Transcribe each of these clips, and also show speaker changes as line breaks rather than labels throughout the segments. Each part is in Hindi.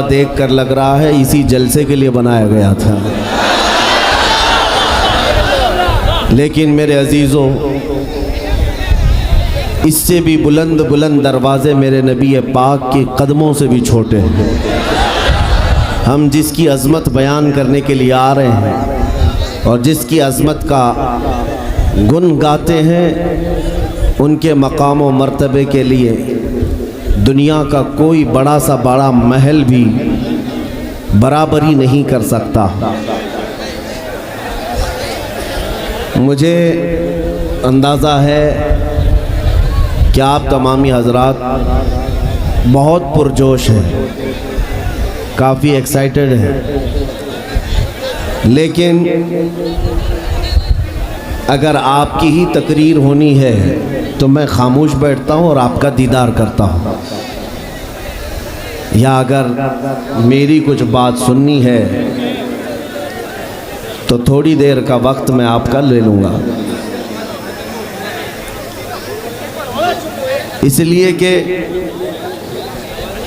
देख कर लग रहा है इसी जलसे के लिए बनाया गया था। लेकिन मेरे अजीज़ों, इससे भी बुलंद बुलंद दरवाज़े मेरे नबी पाक के कदमों से भी छोटे हैं। हम जिसकी अज़मत बयान करने के लिए आ रहे हैं और जिसकी अज़मत का गुन गाते हैं, उनके मकाम व मर्तबे के लिए दुनिया का कोई बड़ा सा बड़ा महल भी बराबरी नहीं कर सकता। मुझे अंदाज़ा है कि आप तमामी हज़रात बहुत पुरजोश हैं, काफ़ी एक्साइटेड हैं, लेकिन अगर आपकी ही तकरीर होनी है तो मैं खामोश बैठता हूँ और आपका दीदार करता हूँ, या अगर मेरी कुछ बात सुननी है तो थोड़ी देर का वक्त मैं आपका ले लूँगा। इसलिए कि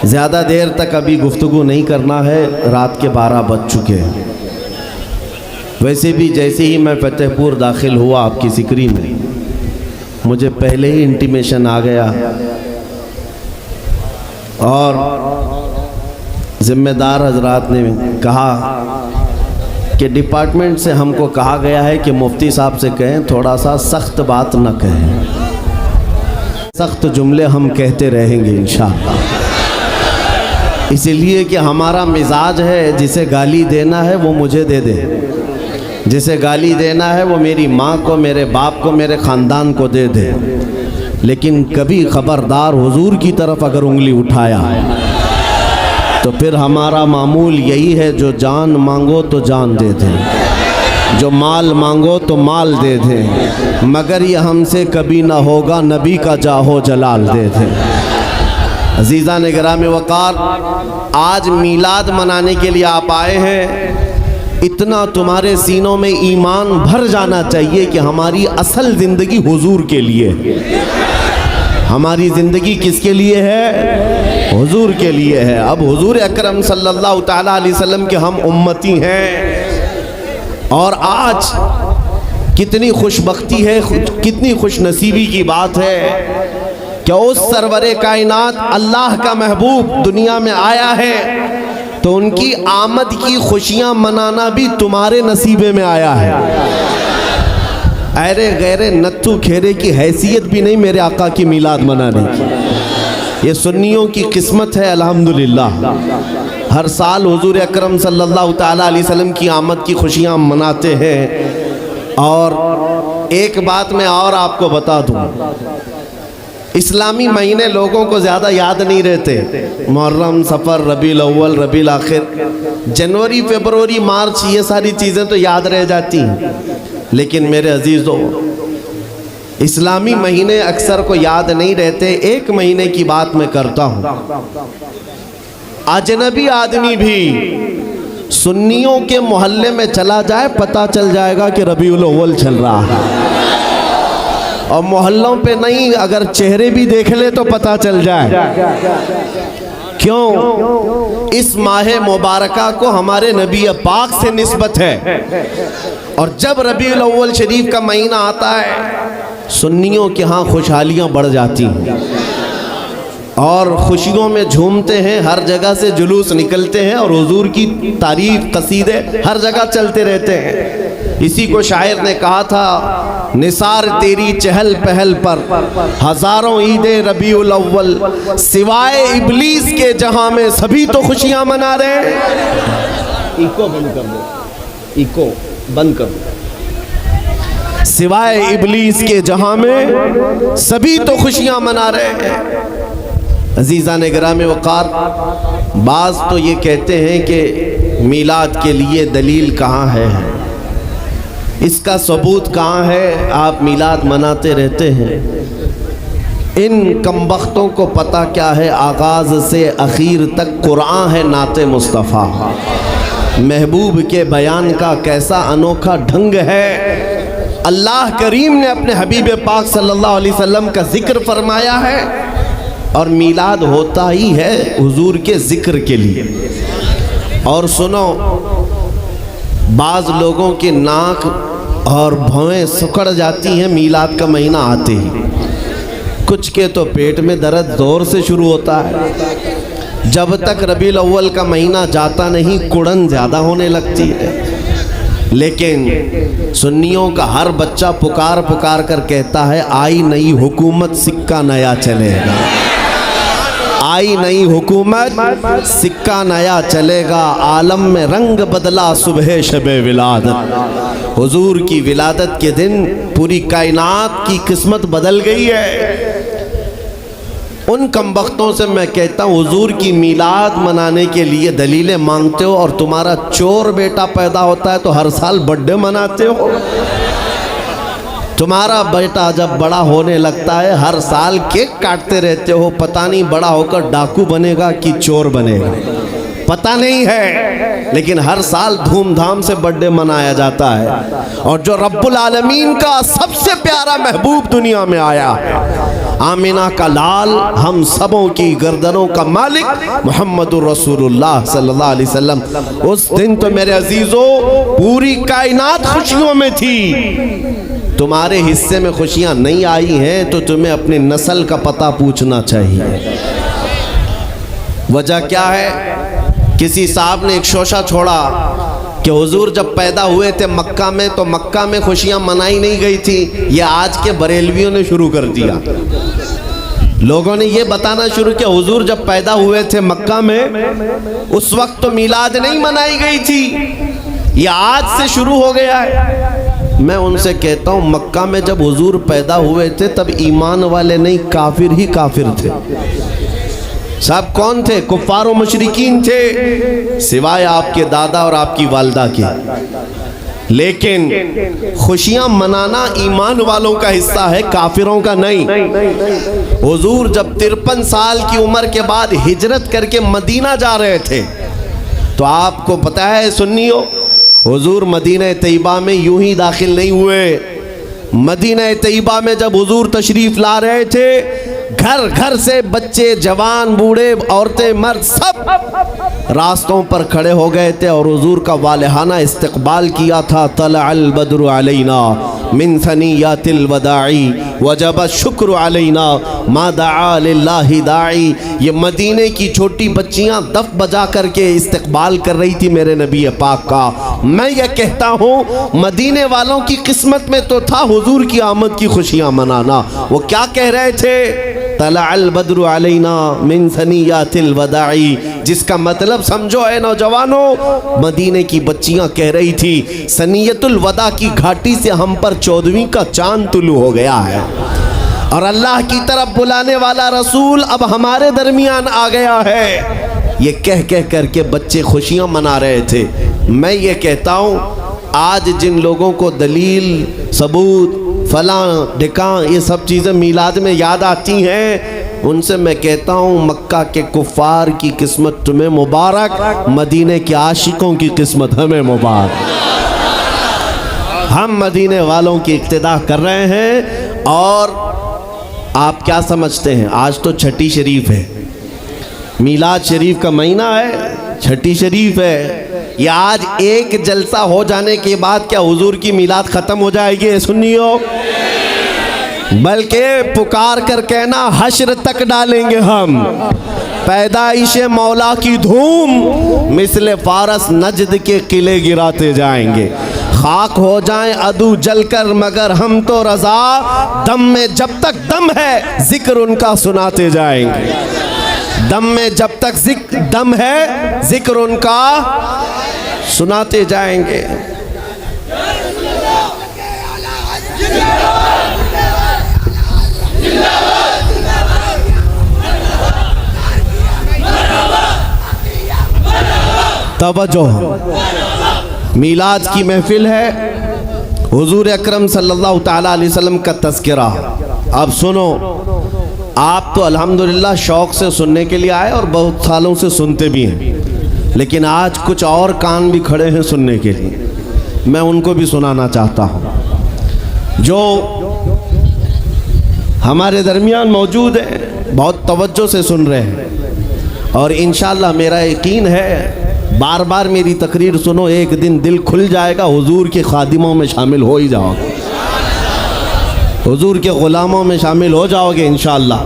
ज़्यादा देर तक अभी गुफ्तगू नहीं करना है, रात के 12 बज चुके हैं। वैसे भी जैसे ही मैं फतेहपुर दाखिल हुआ आपकी सिकरी में, मुझे पहले ही इंटीमेशन आ गया और ज़िम्मेदार हजरात ने कहा कि डिपार्टमेंट से हमको कहा गया है कि मुफ्ती साहब से कहें थोड़ा सा सख्त बात न कहें, सख्त जुमले हम कहते रहेंगे इंशाअल्लाह। इसलिए कि हमारा मिजाज है, जिसे गाली देना है वो मुझे दे दे, जिसे गाली देना है वो मेरी माँ को, मेरे बाप को, मेरे ख़ानदान को दे दे, लेकिन कभी ख़बरदार हुजूर की तरफ अगर उंगली उठाया तो फिर हमारा मामूल यही है, जो जान मांगो तो जान दे दें, जो माल मांगो तो माल दे दें, मगर ये हमसे कभी ना होगा नबी का जाहो जलाल दे दें। अज़ीज़ा ने गिराम वक़ार, आज मीलाद मनाने के लिए आप आए हैं, इतना तुम्हारे सीनों में ईमान भर जाना चाहिए कि हमारी असल ज़िंदगी हुजूर के लिए, हमारी ज़िंदगी किसके लिए है? हुजूर के लिए है। अब हुजूर अकरम सल्लल्लाहु ताला अलैहि वसल्लम के हम उम्मती हैं, और आज कितनी खुशबख्ती है, कितनी खुशनसीबी की बात है कि उस सरवरे कायनात अल्लाह का महबूब दुनिया में आया है, तो उनकी आमद की खुशियां मनाना भी तुम्हारे नसीबे में आया है। अरे गैरे नत्थु खेरे की हैसियत भी नहीं मेरे आका की मिलाद मनाने की, ये सुन्नियों की किस्मत है। अल्हम्दुलिल्लाह हर साल हुजूर अकरम सल्लल्लाहु ताला अलैहि वसल्लम की आमद की खुशियां मनाते हैं। और एक बात मैं और आपको बता दूं, इस्लामी महीने लोगों को ज़्यादा याद नहीं रहते, मुहर्रम, सफ़र, रबीउल अव्वल, रबीउल आखिर, जनवरी, फरवरी, मार्च, ये सारी चीज़ें तो याद रह जाती हैं। लेकिन मेरे अजीज़ों, इस्लामी महीने अक्सर को याद नहीं रहते। एक महीने की बात मैं करता हूँ, अजनबी आदमी भी सुन्नियों के मोहल्ले में चला जाए, पता चल जाएगा कि रबीउल अव्वल चल रहा है। और मोहल्लों पे नहीं, अगर चेहरे भी देख ले तो पता चल जाए। क्यों? इस माह मुबारका को हमारे नबी पाक से निस्बत है, और जब रबीउल अव्वल शरीफ का महीना आता है, सुन्नियों के यहाँ खुशहालियाँ बढ़ जाती हैं और खुशियों में झूमते हैं, हर जगह से जुलूस निकलते हैं और हुजूर की तारीफ कसीदे हर जगह चलते रहते हैं। इसी को शायर ने कहा था, निसार तेरी चहल पहल पर हजारों ईदे रबीउल अव्वल, सिवाय इबलीस के जहां में सभी तो खुशियां मना रहे हैं। इको बंद कर दो, इको बंद कर दो। सिवाय इबलीस के जहां में सभी तो खुशियां मना रहे हैं। अजीज़ा ने गिरामे वक़ार, बाज़ तो ये कहते हैं कि मीलाद के लिए दलील कहाँ है, इसका सबूत कहाँ है? आप मीलाद मनाते रहते हैं, इन कमबख्तों को पता क्या है? आगाज़ से आखिर तक कुरान है नाते मुस्तफ़ा, महबूब के बयान का कैसा अनोखा ढंग है। अल्लाह करीम ने अपने हबीब पाक सल्लल्लाहु अलैहि वसल्लम का जिक्र फरमाया है, और मीलाद होता ही है हुजूर के जिक्र के लिए। और सुनो, बाज़ लोगों के नाक और भौएं सिकुड़ जाती हैं मीलाद का महीना आते ही, कुछ के तो पेट में दर्द ज़ोर से शुरू होता है। जब तक रबीउल अव्वल का महीना जाता नहीं कुड़न ज़्यादा होने लगती है। लेकिन सुन्नियों का हर बच्चा पुकार पुकार कर कहता है, आई नई हुकूमत सिक्का नया चलेगा, आई नई हुकूमत सिक्का नया चलेगा। आलम में रंग बदला सुबह शबे विलादत। हुजूर की विलादत के दिन पूरी कायनात की किस्मत बदल गई है। उन कमबख्तों से मैं कहता हूँ, हुजूर की मीलाद मनाने के लिए दलीलें मांगते हो और तुम्हारा चोर बेटा पैदा होता है तो हर साल बर्थडे मनाते हो। तुम्हारा बेटा जब बड़ा होने लगता है हर साल केक काटते रहते हो, पता नहीं बड़ा होकर डाकू बनेगा कि चोर बनेगा, पता नहीं है, लेकिन हर साल धूमधाम से बर्थडे मनाया जाता है। और जो रब्बुल आलमीन का सबसे प्यारा महबूब दुनिया में आया, आमिना का लाल, हम सबों की गर्दनों का मालिक मोहम्मदुर रसूलुल्लाह सल्लल्लाहु अलैहि वसल्लम, उस दिन तो मेरे अजीजों पूरी कायनात खुशियों में थी। तुम्हारे हिस्से में खुशियां नहीं आई हैं तो तुम्हें अपनी नस्ल का पता पूछना चाहिए। वजह क्या है? किसी साहब ने एक शोशा छोड़ा कि हुजूर जब पैदा हुए थे मक्का में तो मक्का में खुशियां मनाई नहीं गई थी, ये आज के बरेलवियों ने शुरू कर दिया। लोगों ने ये बताना शुरू किया हुजूर जब पैदा हुए थे मक्का में उस वक्त तो मीलाद नहीं मनाई गई थी, ये आज से शुरू हो गया है। मैं उनसे कहता हूँ, मक्का में जब हुजूर पैदा हुए थे तब ईमान वाले नहीं, काफिर ही काफिर थे। सब कौन थे? कुफ्फार और मुशरिकीन थे, सिवाय आपके दादा और आपकी वालदा के। लेकिन खुशियां मनाना ईमान वालों का हिस्सा है, काफिरों का नहीं। हुजूर जब 53 साल की उम्र के बाद हिजरत करके मदीना जा रहे थे तो आपको पता है सुन्नियों, हुजूर मदीना तैयबा में यूं ही दाखिल नहीं हुए। मदीना तैयबा में जब हुजूर तशरीफ ला रहे थे, घर घर से बच्चे, जवान, बूढ़े, औरतें, मर्द सब रास्तों पर खड़े हो गए थे और हुजूर का वालिहाना इस्तकबाल किया था। तलअल बद्रु अलैना मिन सनियातिल वदाई वजब शुक्र अलैना मा दआ लिल्लाहि दाई। ये मदीने की छोटी बच्चियां दफ बजा करके इस्तकबाल कर रही थी मेरे नबी पाक का। मैं ये कहता हूँ मदीने वालों की किस्मत में तो था हुजूर की आमद की खुशियां मनाना। वो क्या कह रहे थे? तलअल बद्रु अलैना मिन सनियातिल वदाई, जिसका मतलब समझो है नौजवानों, मदीने की बच्चियां कह रही थी सनियतुल वदा की घाटी से हम पर 14वीं का चांद तुलू हो गया है और अल्लाह की तरफ बुलाने वाला रसूल अब हमारे दरमियान आ गया है। ये कह कह करके बच्चे खुशियां मना रहे थे। मैं ये कहता हूँ, आज जिन लोगों को दलील, सबूत, फलां ढिकां ये सब चीज़ें मीलाद में याद आती हैं, उनसे मैं कहता हूँ मक्का के कुफ्फार की किस्मत तुम्हें मुबारक, मदीने के आशिकों की किस्मत हमें मुबारक। हम मदीने वालों की इक्तिदा कर रहे हैं। और आप क्या समझते हैं, आज तो छठी शरीफ है, मीलाद शरीफ का महीना है, छठी शरीफ है। ये आज एक जलसा हो जाने के बाद क्या हुजूर की मीलाद ख़त्म हो जाएगी सुन्नियों? बल्कि पुकार कर कहना हश्र तक डालेंगे हम। पैदाइश मौला की धूम मिसले फारस नजद के किले गिराते जाएंगे। खाक हो जाएं अदू जलकर मगर हम तो रजा, दम में जब तक दम है जिक्र उनका सुनाते जाएंगे। दम में जब तक दम है जिक्र उनका सुनाते जाएंगे। तवज्जो, मीलाद की महफिल है, हुजूर अकरम सल्लल्लाहु ताला अलैहि वसल्लम का तज़किरा। अब सुनो, आप तो अल्हम्दुलिल्लाह शौक़ से सुनने के लिए आए और बहुत सालों से सुनते भी हैं, लेकिन आज कुछ और कान भी खड़े हैं सुनने के लिए, मैं उनको भी सुनाना चाहता हूँ। जो हमारे दरमियान मौजूद है, बहुत तवज्जो से सुन रहे हैं और इंशाअल्लाह मेरा यकीन है बार बार मेरी तकरीर सुनो, एक दिन दिल खुल जाएगा, हुजूर के खादिमों में शामिल हो ही जाओगे, हुजूर के ग़ुलामों में शामिल हो जाओगे इंशाअल्लाह।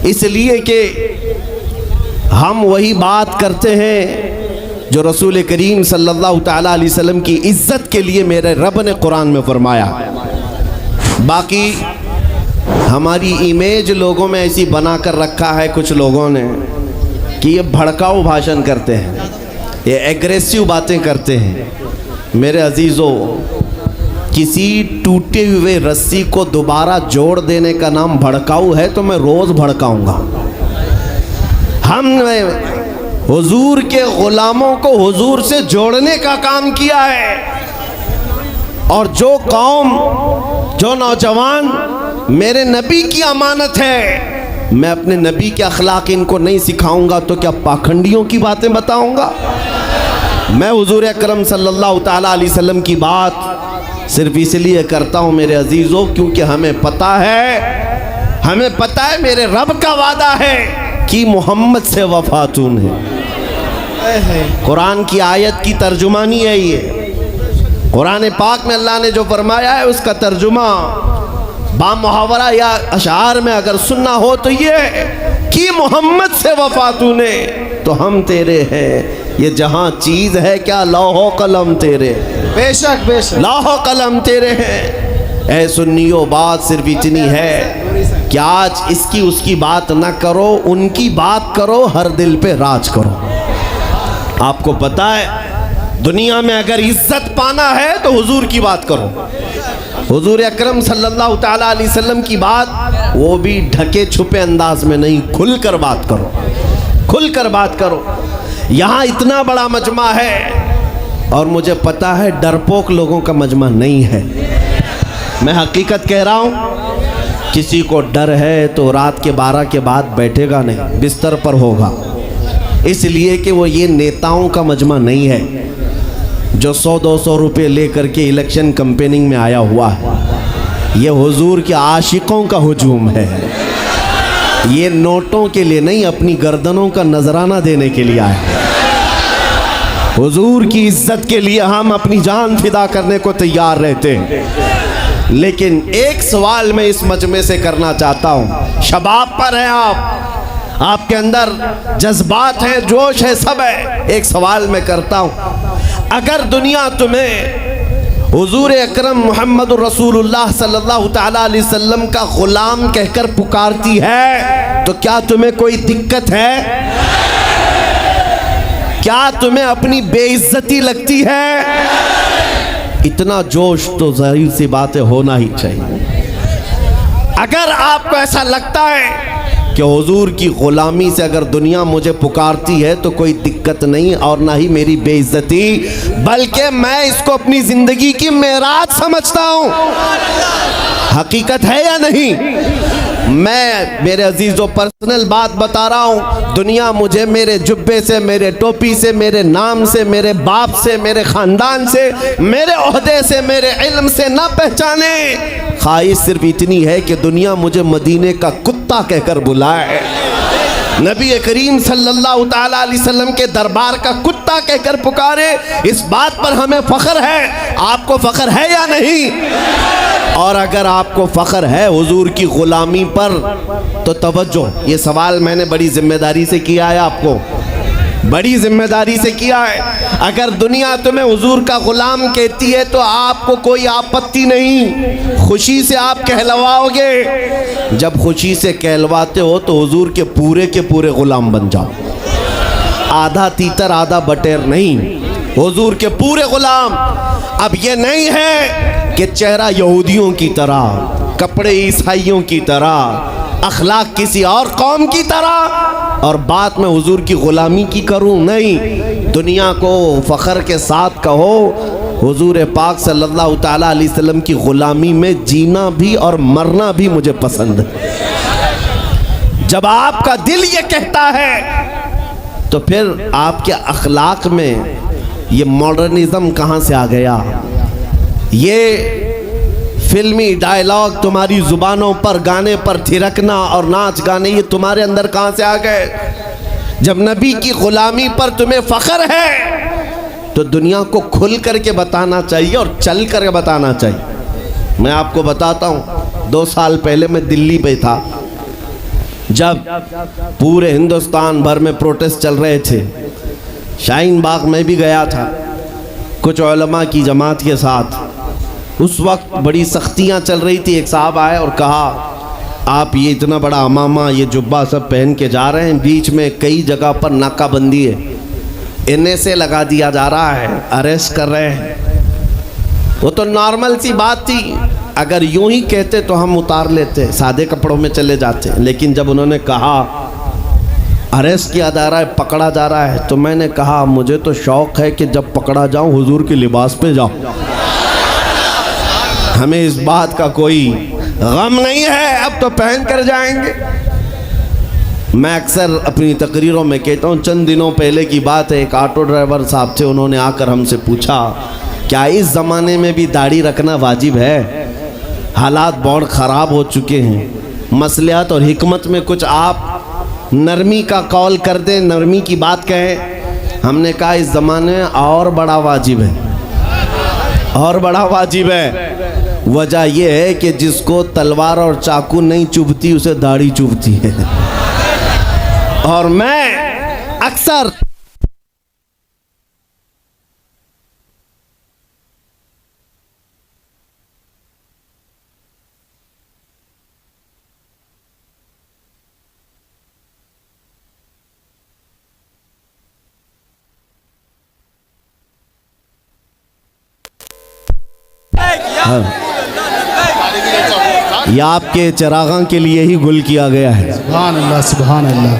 इसलिए कि हम वही बात करते हैं जो रसूल करीम सल्लल्लाहु ताला अलैहि वसल्लम की इज़्ज़त के लिए मेरे रब ने कुरान में फरमाया। बाकी हमारी इमेज लोगों में ऐसी बना कर रखा है कुछ लोगों ने कि ये भड़काऊ भाषण करते हैं, ये एग्रेसिव बातें करते हैं। मेरे अजीज़ों, किसी टूटे हुए रस्सी को दोबारा जोड़ देने का नाम भड़काऊ है तो मैं रोज़ भड़काऊंगा। हमने हुजूर के ग़ुलामों को हुजूर से जोड़ने का काम किया है और जो कौम, जो नौजवान मेरे नबी की अमानत है, मैं अपने नबी के अखलाक इनको नहीं सिखाऊंगा तो क्या पाखंडियों की बातें बताऊंगा? मैं हुजूर अकरम सल्लल्लाहु ताला अलैहि वसल्लम की बात सिर्फ इसलिए करता हूँ मेरे अजीज़ों, क्योंकि हमें पता है मेरे रब का वादा है कि मोहम्मद से वफातून है। कुरान की आयत की तर्जुमानी है ये। कुरान पाक में अल्लाह ने जो फरमाया है उसका तर्जुमा बामुहावरा या अशार में अगर सुनना हो तो ये कि मोहम्मद से वफातून है तो हम तेरे हैं। ये जहाँ चीज़ है क्या लौहो कलम तेरे,
बेशक बेशक
लौहो कलम तेरे हैं। ऐ सुन्नियों, बात सिर्फ इतनी है कि आज इसकी उसकी बात ना करो, उनकी बात करो, हर दिल पे राज करो। आपको पता है दुनिया में अगर इज्जत पाना है तो हुजूर की बात करो, हुजूर अकरम सल्लल्लाहु ताला अलैहि वसल्लम की बात, वो भी ढके छुपे अंदाज में नहीं, खुलकर बात करो, खुलकर बात करो। यहाँ इतना बड़ा मजमा है और मुझे पता है डरपोक लोगों का मजमा नहीं है, मैं हकीकत कह रहा हूँ। किसी को डर है तो रात के 12 के बाद बैठेगा नहीं, बिस्तर पर होगा, इसलिए कि वो ये नेताओं का मजमा नहीं है जो 100-200 रुपये लेकर के इलेक्शन कैंपेनिंग में आया हुआ है। ये हुजूर के आशिकों का हुजूम है, ये नोटों के लिए नहीं, अपनी गर्दनों का नजराना देने के लिए आए। हुजूर की इज्जत के लिए हम अपनी जान फिदा करने को तैयार रहते हैं। लेकिन एक सवाल मैं इस मजमे से करना चाहता हूँ। शबाब पर हैं आप, आपके अंदर जज्बात हैं, जोश है, सब है। एक सवाल मैं करता हूँ, अगर दुनिया तुम्हें हुजूर अकरम मोहम्मद रसूलुल्लाह सल्लल्लाहु ताला अलैहि वसल्लम का गुलाम कहकर पुकारती है तो क्या तुम्हें कोई दिक्कत है? क्या तुम्हें अपनी बेइज्जती लगती है? इतना जोश तो जाहिर सी बात है होना ही चाहिए। अगर आपको ऐसा लगता है कि हुजूर की ग़ुलामी से अगर दुनिया मुझे पुकारती है तो कोई दिक्कत नहीं और ना ही मेरी बेइज्जती, बल्कि मैं इसको अपनी ज़िंदगी की मेराज समझता हूँ। हकीकत है या नहीं? मैं मेरे अजीज़ों पर्सनल बात बता रहा हूँ। दुनिया मुझे मेरे जुब्बे से, मेरे टोपी से, मेरे नाम से, मेरे बाप से, मेरे ख़ानदान से, मेरे ओहदे से, मेरे इल्म से ना पहचाने, ख्वाहिश सिर्फ इतनी है कि दुनिया मुझे मदीने का कुत्ता कहकर बुलाए, नबी करीम सल्लल्लाहु ताला अलैहि वसल्लम के दरबार का कुत्ता कहकर पुकारे। इस बात पर हमें फ़ख्र है। आपको फ़ख्र है या नहीं? और अगर आपको फ़ख्र है हुजूर की ग़ुलामी पर तो तवज्जो, ये सवाल मैंने बड़ी ज़िम्मेदारी से किया है, आपको बड़ी ज़िम्मेदारी से किया है। अगर दुनिया तुम्हें हुजूर का ग़ुलाम कहती है तो आपको कोई आपत्ति नहीं, खुशी से आप कहलवाओगे। जब खुशी से कहलवाते हो तो हुजूर के पूरे ग़ुलाम बन जाओ, आधा तीतर आधा बटेर नहीं, हुजूर के पूरे ग़ुलाम। अब ये नहीं है कि चेहरा यहूदियों की तरह, कपड़े ईसाइयों की तरह, अखलाक किसी और कौम की तरह और बात में हुजूर की ग़ुलामी की करूं, नहीं। दुनिया को फ़ख्र के साथ कहो हुजूर पाक सल्लल्लाहु ताला अलैहि वसल्लम की ग़ुलामी में जीना भी और मरना भी मुझे पसंद है। जब आपका दिल ये कहता है तो फिर आपके अखलाक में ये मॉडर्निज़म कहाँ से आ गया, ये फिल्मी डायलॉग तुम्हारी जुबानों पर, गाने पर थिरकना और नाच गाने, ये तुम्हारे अंदर कहाँ से आ गए? जब नबी की गुलामी पर तुम्हें फख्र है तो दुनिया को खुल करके बताना चाहिए और चल करके बताना चाहिए। मैं आपको बताता हूँ, 2 साल पहले मैं दिल्ली पे था, जब पूरे हिंदुस्तान भर में प्रोटेस्ट चल रहे थे। शाहीन बाग में भी गया था कुछ उलमा की जमात के साथ। उस वक्त बड़ी सख्तियाँ चल रही थी। एक साहब आए और कहा, आप ये इतना बड़ा अमामा, ये जुब्बा सब पहन के जा रहे हैं, बीच में कई जगह पर नाकाबंदी है, NSA लगा दिया जा रहा है, अरेस्ट कर रहे हैं। वो तो नॉर्मल सी बात थी, अगर यूं ही कहते तो हम उतार लेते, सादे कपड़ों में चले जाते। लेकिन जब उन्होंने कहा अरेस्ट किया जा रहा है, पकड़ा जा रहा है, तो मैंने कहा मुझे तो शौक़ है कि जब पकड़ा जाऊं हुजूर के लिबास पे जाऊं। हमें इस बात का कोई गम नहीं है, अब तो पहन कर जाएंगे। मैं अक्सर अपनी तकरीरों में कहता हूँ, चंद दिनों पहले की बात है, एक ऑटो ड्राइवर साहब थे, उन्होंने आकर हमसे पूछा क्या इस ज़माने में भी दाढ़ी रखना वाजिब है? हालात बहुत ख़राब हो चुके हैं, मसलियात और हिकमत में कुछ आप नरमी का कौल कर दें, नरमी की बात कहें। हमने कहा इस ज़माने में और बड़ा वाजिब है, और बड़ा वाजिब है। वजह यह है कि जिसको तलवार और चाकू नहीं चुभती उसे दाढ़ी चुभती है। और मैं अक्सर यह आपके चिरागां के लिए ही गुल किया गया है।
सुभान अल्लाह, सुभान अल्लाह।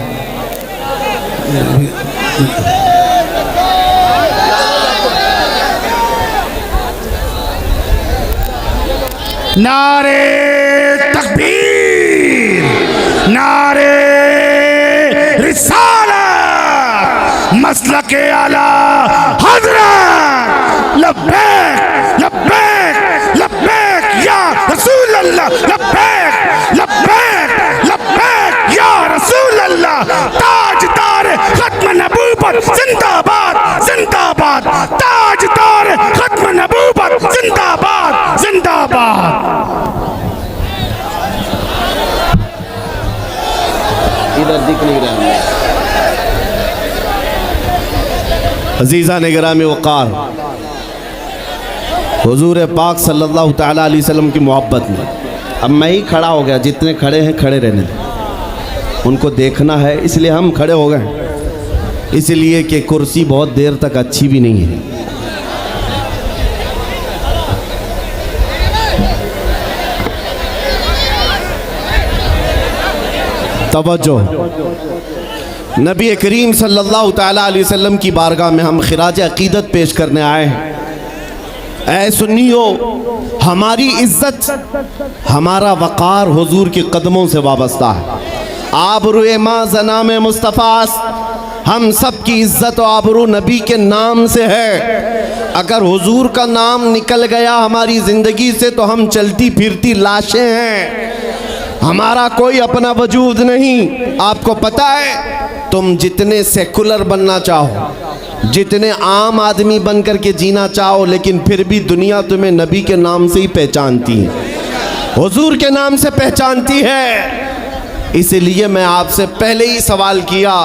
नारे तकबीर, नारे रिसालत, मसलके आला हज़रत, लब्बैक लब्बैक लब्बैक या रसूल अल्लाह, लब्बैक लब्बैक लब्बैक या रसूल अल्लाह। ताजदार खत्म नबूवत जिंदाबाद जिंदाबाद, ताजदार खत्म नबूवत जिंदाबाद जिंदाबाद।
इधर दिख नहीं रहा। अजीज़ा निगरामी वक़ार, हुजूर पाक सल्लल्लाहु तआला अलैहि वसल्लम की मोहब्बत में अब मैं ही खड़ा हो गया, जितने खड़े हैं खड़े रहने दें, उनको देखना है इसलिए हम खड़े हो गए, इसलिए कि कुर्सी बहुत देर तक अच्छी भी नहीं है। तवज्जो, नबी करीम सल्लल्लाहु तआला अलैहि वसल्लम की बारगाह में हम खिराज अकीदत पेश करने आए हैं। ऐ सुन्नियो, हमारी इज्जत, हमारा वक़ार हुजूर के कदमों से वाबस्ता है। आबरूए माँ ज़नाम मुस्तफ़ास, हम सब की इज्जत और आबरू नबी के नाम से है। अगर हुजूर का नाम निकल गया हमारी ज़िंदगी से तो हम चलती फिरती लाशें हैं, हमारा कोई अपना वजूद नहीं। आपको पता है, तुम जितने सेकुलर बनना चाहो, जितने आम आदमी बन कर के जीना चाहो, लेकिन फिर भी दुनिया तुम्हें नबी के नाम से ही पहचानती है, हुजूर के नाम से पहचानती है। इसलिए मैं आपसे पहले ही सवाल किया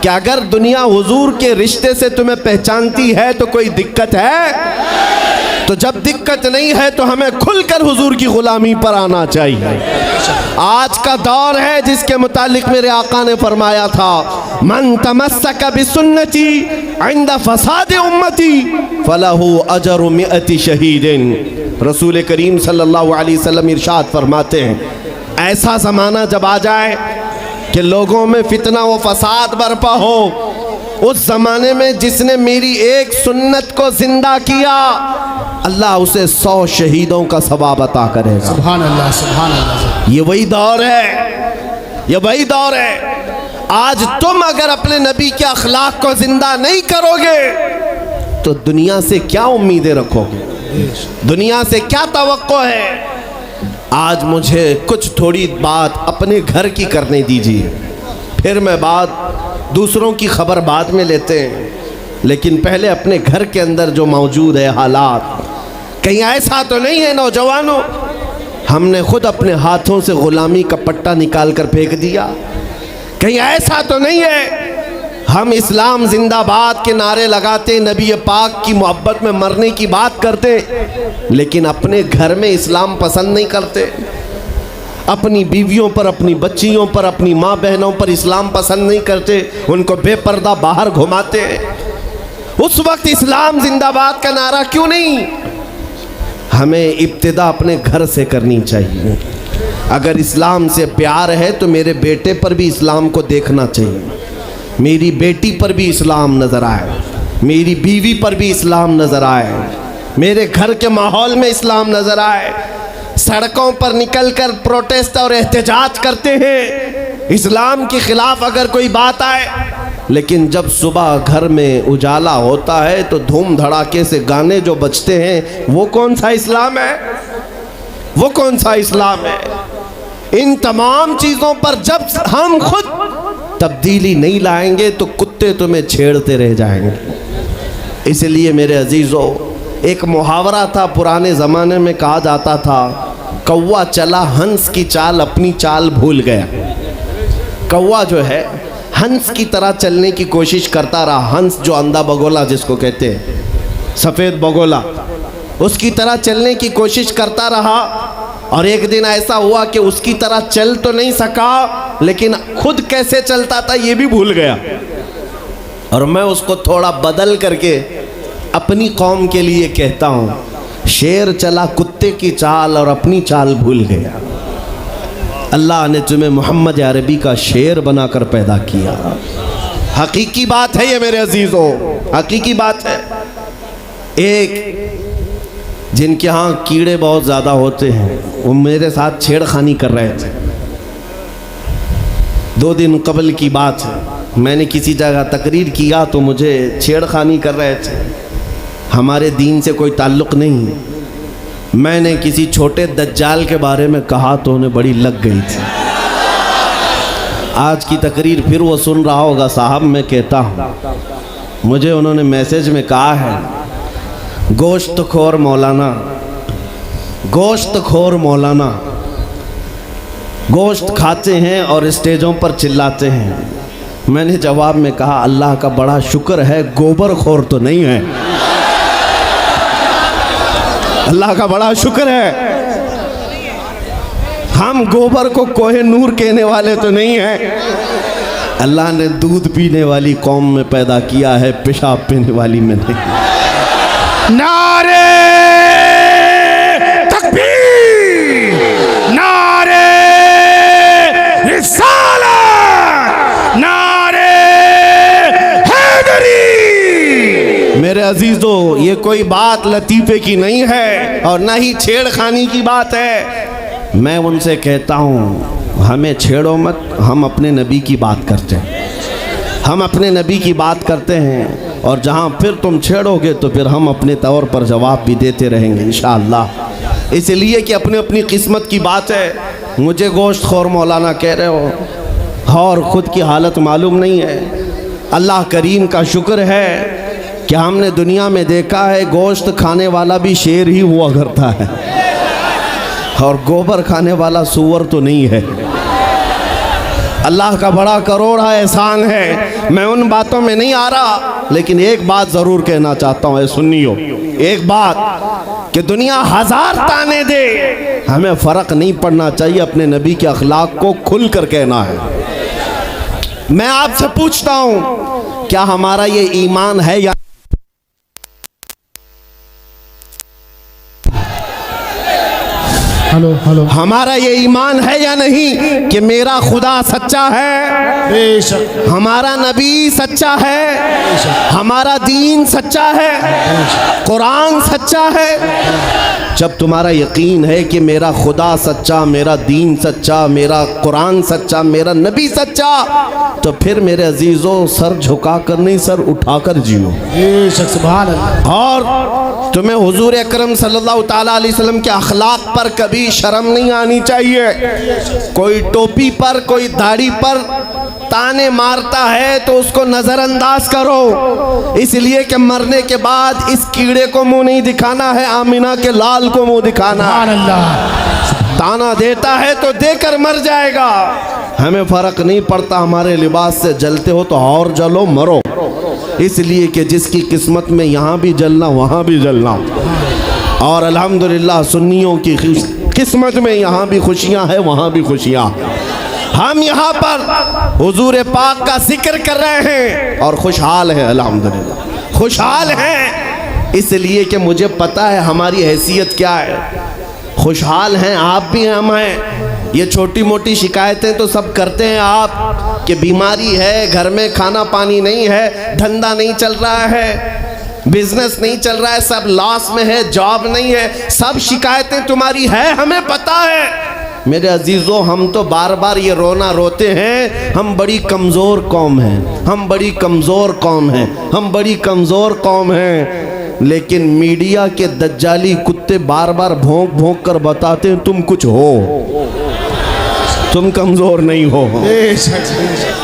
कि अगर दुनिया हुजूर के रिश्ते से तुम्हें पहचानती है तो कोई दिक्कत है? तो जब दिक्कत नहीं है तो हमें खुलकर हुजूर की गुलामी पर आना चाहिए। आज का दौर है जिसके मुतालिक मेरे आका ने फरमाया था, मन तमस्सक बिसुन्नती इंद फसाद उम्मती फलहु अजरु मिअति शहीदिन। रसूल करीम सल्लल्लाहु अलैहि वसल्लम इरशाद फरमाते हैं, ऐसा ज़माना जब आ जाए कि लोगों में फितना व फसाद बरपा हो, उस ज़माने में जिसने मेरी एक सुन्नत को जिंदा किया, अल्लाह उसे 100 शहीदों का सवाब अता करेगा।
सुभान अल्लाह, सुभान अल्लाह।
ये वही दौर है, ये वही दौर है। आज तुम अगर अपने नबी के अखलाक को जिंदा नहीं करोगे तो दुनिया से क्या उम्मीदें रखोगे, दुनिया से क्या तवक्को है? आज मुझे कुछ थोड़ी बात अपने घर की करने दीजिए, फिर मैं बात दूसरों की खबर बाद में लेते हैं, लेकिन पहले अपने घर के अंदर जो मौजूद है हालात, कहीं ऐसा तो नहीं है नौजवानों हमने खुद अपने हाथों से गुलामी का पट्टा निकाल कर फेंक दिया? कहीं ऐसा तो नहीं है हम इस्लाम जिंदाबाद के नारे लगाते, नबी पाक की मोहब्बत में मरने की बात करते, लेकिन अपने घर में इस्लाम पसंद नहीं करते, अपनी बीवियों पर, अपनी बच्चियों पर, अपनी माँ बहनों पर इस्लाम पसंद नहीं करते, उनको बेपर्दा बाहर घुमाते हैं। उस वक्त इस्लाम जिंदाबाद का नारा क्यों नहीं? हमें इब्तिदा अपने घर से करनी चाहिए। अगर इस्लाम से प्यार है तो मेरे बेटे पर भी इस्लाम को देखना चाहिए, मेरी बेटी पर भी इस्लाम नज़र आए, मेरी बीवी पर भी इस्लाम नज़र आए, मेरे घर के माहौल में इस्लाम नज़र आए। सड़कों पर निकलकर प्रोटेस्ट और एहतजाज करते हैं इस्लाम के ख़िलाफ़ अगर कोई बात आए, लेकिन जब सुबह घर में उजाला होता है तो धूम धड़ाके से गाने जो बजते हैं, वो कौन सा इस्लाम है? वो कौन सा इस्लाम है? इन तमाम चीज़ों पर जब हम खुद तब्दीली नहीं लाएंगे तो कुत्ते तुम्हें छेड़ते रह जाएंगे। इसलिए मेरे अजीज़ों, एक मुहावरा था पुराने ज़माने में, कहा जाता था कौवा चला हंस की चाल, अपनी चाल भूल गया। कौवा जो है हंस की तरह चलने की कोशिश करता रहा, हंस जो अंधा बगोला जिसको कहते हैं, सफ़ेद बगोला, उसकी तरह चलने की कोशिश करता रहा। और एक दिन ऐसा हुआ कि उसकी तरह चल तो नहीं सका, लेकिन खुद कैसे चलता था ये भी भूल गया। और मैं उसको थोड़ा बदल करके अपनी कौम के लिए कहता हूँ, शेर चला कुत्ते की चाल और अपनी चाल भूल गया। अल्लाह ने तुम्हें मोहम्मद अरबी का शेर बनाकर पैदा किया। हकीकी बात है ये मेरे अजीज़ों, हकीकी बात है। एक जिनके यहाँ कीड़े बहुत ज़्यादा होते हैं, वो मेरे साथ छेड़खानी कर रहे थे। 2 दिन कबल की बात है, मैंने किसी जगह तकरीर किया तो मुझे छेड़खानी कर रहे थे। हमारे दीन से कोई ताल्लुक़ नहीं। मैंने किसी छोटे दज्जाल के बारे में कहा तो उन्हें बड़ी लग गई थी। आज की तकरीर फिर वो सुन रहा होगा, साहब मैं कहता हूँ, मुझे उन्होंने मैसेज में कहा है, गोश्त खोर मौलाना, गोश्त खोर मौलाना, गोश्त खाते हैं और स्टेजों पर चिल्लाते हैं। मैंने जवाब में कहा, अल्लाह का बड़ा शुक्र है गोबर खोर तो नहीं है। अल्लाह का बड़ा शुक्र है हम गोबर को कोहे नूर कहने वाले तो नहीं हैं। अल्लाह ने दूध पीने वाली कौम में पैदा किया है, पेशाब पीने वाली में नहीं।
नारे तकबीर, नारे रिसालत, नारे हैदरी।
मेरे अजीजों, ये कोई बात लतीफ़े की नहीं है और ना ही छेड़खानी की बात है। मैं उनसे कहता हूँ, हमें छेड़ो मत, हम अपने नबी की बात करते हैं, हम अपने नबी की बात करते हैं। और जहाँ फिर तुम छेड़ोगे तो फिर हम अपने तौर पर जवाब भी देते रहेंगे इंशाअल्लाह। इसलिए कि अपनी अपनी किस्मत की बात है। मुझे गोश्त खोर मौलाना कह रहे हो और ख़ुद की हालत मालूम नहीं है। अल्लाह करीम का शुक्र है कि हमने दुनिया में देखा है गोश्त खाने वाला भी शेर ही हुआ करता है और गोबर खाने वाला सूअर तो नहीं है। अल्लाह का बड़ा करोड़ा एहसान है। मैं उन बातों में नहीं आ रहा, लेकिन एक बात ज़रूर कहना चाहता हूँ, सुनियो, एक बात कि दुनिया 1000 ताने दे, हमें फ़र्क नहीं पड़ना चाहिए, अपने नबी के अखलाक को खुल कर कहना है। मैं आपसे पूछता हूँ, क्या हमारा ये ईमान है या
हेलो हेलो,
हमारा ये ईमान है या नहीं कि मेरा खुदा सच्चा है,
बेशक
हमारा नबी सच्चा है, हमारा दीन सच्चा है, कुरान सच्चा है। जब तुम्हारा यकीन है कि मेरा खुदा सच्चा, मेरा दीन सच्चा, मेरा कुरान सच्चा, मेरा नबी सच्चा, तो फिर मेरे अजीज़ों सर झुका कर नहीं, सर उठा कर जियो।
बेशक सुभान अल्लाह।
और तुम्हें हुजूर अकरम सल्लल्लाहु ताला अलैहि वसल्लम के अखलाक पर कभी शर्म नहीं आनी चाहिए। कोई टोपी पर, कोई दाढ़ी पर ताने मारता है तो उसको नजरअंदाज करो, इसलिए कि मरने के बाद इस कीड़े को मुंह नहीं दिखाना है, आमिना के लाल को मुंह दिखाना है। ताना देता है तो देकर मर जाएगा। हमें फर्क नहीं पड़ता, हमारे लिबास से जलते हो तो और जलो, मरो, इसलिए कि जिसकी किस्मत में यहाँ भी जलना वहाँ भी जलना। और अल्हम्दुलिल्लाह सुन्नियों की किस्मत में यहाँ भी खुशियाँ हैं, वहाँ भी खुशियाँ। हम यहाँ पर हुजूर पाक का जिक्र कर रहे हैं और खुशहाल हैं, अल्हम्दुलिल्लाह खुशहाल हैं, इसलिए कि मुझे पता है हमारी हैसियत क्या है। खुशहाल हैं, आप भी हैं, हम हैं। ये छोटी मोटी शिकायतें तो सब करते हैं आप, कि बीमारी है, घर में खाना पानी नहीं है, धंधा नहीं चल रहा है, बिजनेस नहीं चल रहा है, सब लॉस में है, जॉब नहीं है, सब शिकायतें तुम्हारी है, हमें पता है। मेरे अजीज़ों, हम तो बार बार ये रोना रोते हैं, हम बड़ी कमज़ोर कौम हैं, हम बड़ी कमज़ोर कौम हैं, हम बड़ी कमज़ोर कौम हैं। लेकिन मीडिया के दज्जाली कुत्ते बार बार भौंक भौंक कर बताते हैं तुम कुछ हो, तुम कमज़ोर नहीं हो।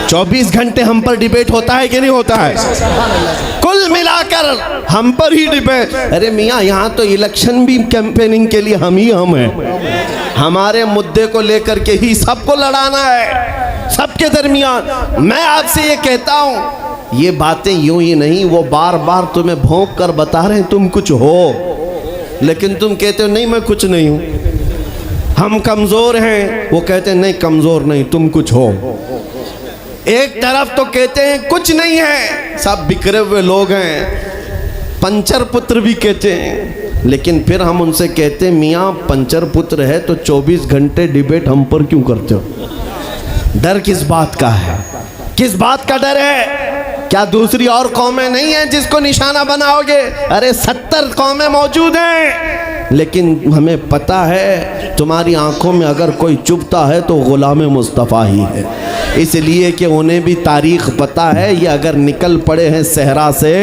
24 घंटे हम पर डिबेट होता है कि नहीं होता है? कुल मिलाकर हम पर ही डिबेट। अरे मियाँ, यहाँ तो इलेक्शन भी कैंपेनिंग के लिए हम हैं, हमारे मुद्दे को लेकर के ही सबको लड़ाना है, सबके दरमियान। मैं आपसे ये कहता हूँ, ये बातें यूं ही नहीं, वो बार बार तुम्हें भौंक कर बता रहे हैं तुम कुछ हो, लेकिन तुम कहते हो नहीं मैं कुछ नहीं हूँ, हम कमज़ोर हैं, वो कहते हैं नहीं कमज़ोर नहीं, तुम कुछ हो। एक तरफ तो कहते हैं कुछ नहीं है, सब बिखरे हुए लोग हैं, पंचर पुत्र भी कहते हैं, लेकिन फिर हम उनसे कहते हैं मियाँ पंचर पुत्र है तो 24 घंटे डिबेट हम पर क्यों करते हो? डर किस बात का है? किस बात का डर है? क्या दूसरी और कौमें नहीं हैं जिसको निशाना बनाओगे? अरे 70 कौमें मौजूद हैं, लेकिन हमें पता है तुम्हारी आंखों में अगर कोई चुभता है तो गुलाम मुस्तफ़ा ही है, इसलिए कि उन्हें भी तारीख पता है। ये अगर निकल पड़े हैं सहरा से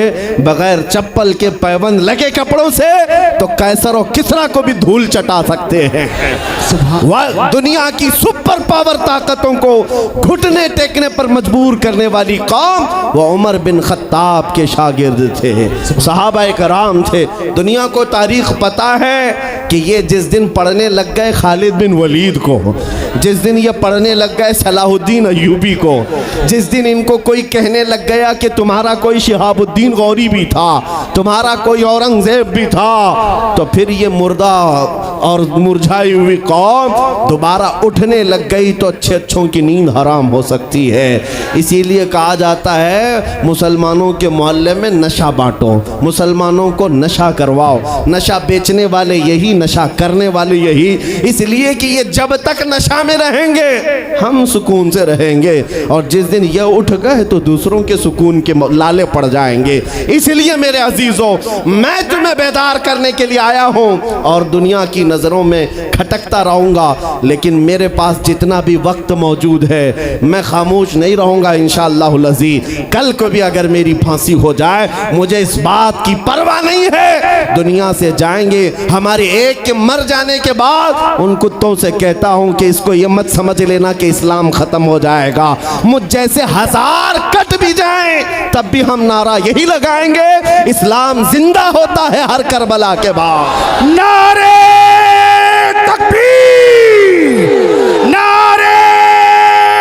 बगैर चप्पल के, पैबंद लगे कपड़ों से, तो कैसर और किसरा को भी धूल चटा सकते हैं। वह दुनिया की सुपर पावर ताकतों को घुटने टेकने पर मजबूर करने वाली कौम वो उमर बिन खत्ताब के शागिर्द थे, सहाबाए कराम थे। दुनिया को तारीख पता है कि ये जिस दिन पढ़ने लग गए खालिद बिन वलीद को, जिस दिन ये पढ़ने लग गए सलाहुद्दीन अय्यूबी को, जिस दिन इनको कोई कहने लग गया कि तुम्हारा कोई शिहाबुद्दीन गौरी भी था, तुम्हारा कोई औरंगजेब भी था, तो फिर ये मुर्दा और मुरझाई हुई कौम दोबारा उठने लग गई तो अच्छे अच्छों की नींद हराम हो सकती है। इसीलिए कहा जाता है मुसलमानों के मोहल्ले में नशा बांटो, मुसलमानों को नशा करवाओ, नशा बेचने वाले यही, नशा करने वाले यही, इसलिए कि ये जब तक नशा में रहेंगे हम सुकून से रहेंगे, और जिस दिन ये उठ गए तो दूसरों के सुकून के लाले पड़ जाएंगे। इसलिए मेरे अजीजों, मैं तुम्हें बेदार करने के लिए आया हूं और दुनिया की नजरों में खटकता रहूंगा, लेकिन मेरे पास जितना भी वक्त मौजूद है मैं खामोश नहीं रहूंगा इंशाअल्लाह अज़ीज़। कल को भी अगर मेरी फांसी हो जाए मुझे इस बात की परवाह नहीं है, दुनिया से जाएंगे। हमारे एक के मर जाने के बाद उन कुत्तों से कहता हूं कि इसको ये मत समझ लेना कि इस्लाम खत्म हो जाएगा, मुझ जैसे 1000 कट भी जाएं तब भी हम नारा यही लगाएंगे, इस्लाम जिंदा होता है हर करबला के बाद।
नारे तकबीर, नारे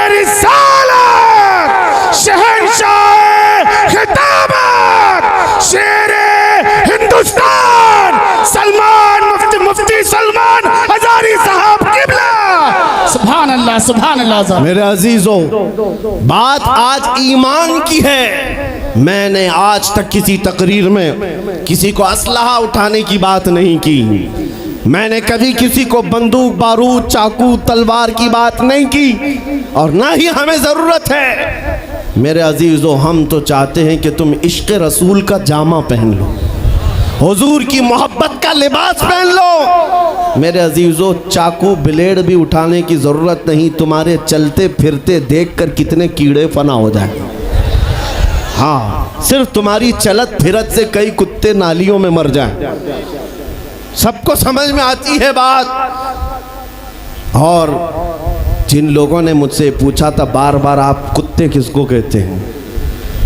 रिसालत, शहंशाह खिताबत, शेरे हिंदुस्तान, सलमान मुफ्ती सलमान हजारी साहब किबला। सुभान अल्लाह, सुभान अल्लाह।
मेरे अजीजों, बात आज ईमान की है। मैंने आज तक किसी तकरीर में किसी को असलहा उठाने की बात नहीं की, मैंने कभी किसी को बंदूक बारूद चाकू तलवार की बात नहीं की, और ना ही हमें ज़रूरत है। मेरे अजीज़ों, हम तो चाहते हैं कि तुम इश्क़ रसूल का जामा पहन लो, हुजूर की मोहब्बत का लिबास पहन लो। मेरे अजीज़ों, चाकू ब्लेड भी उठाने की ज़रूरत नहीं, तुम्हारे चलते फिरते देखकर कितने कीड़े फना हो जाए। हाँ, सिर्फ तुम्हारी चलत फिरत से कई कुत्ते नालियों में मर जाएं। सबको समझ में आती है बात। और जिन लोगों ने मुझसे पूछा था बार बार आप कुत्ते किसको कहते हैं,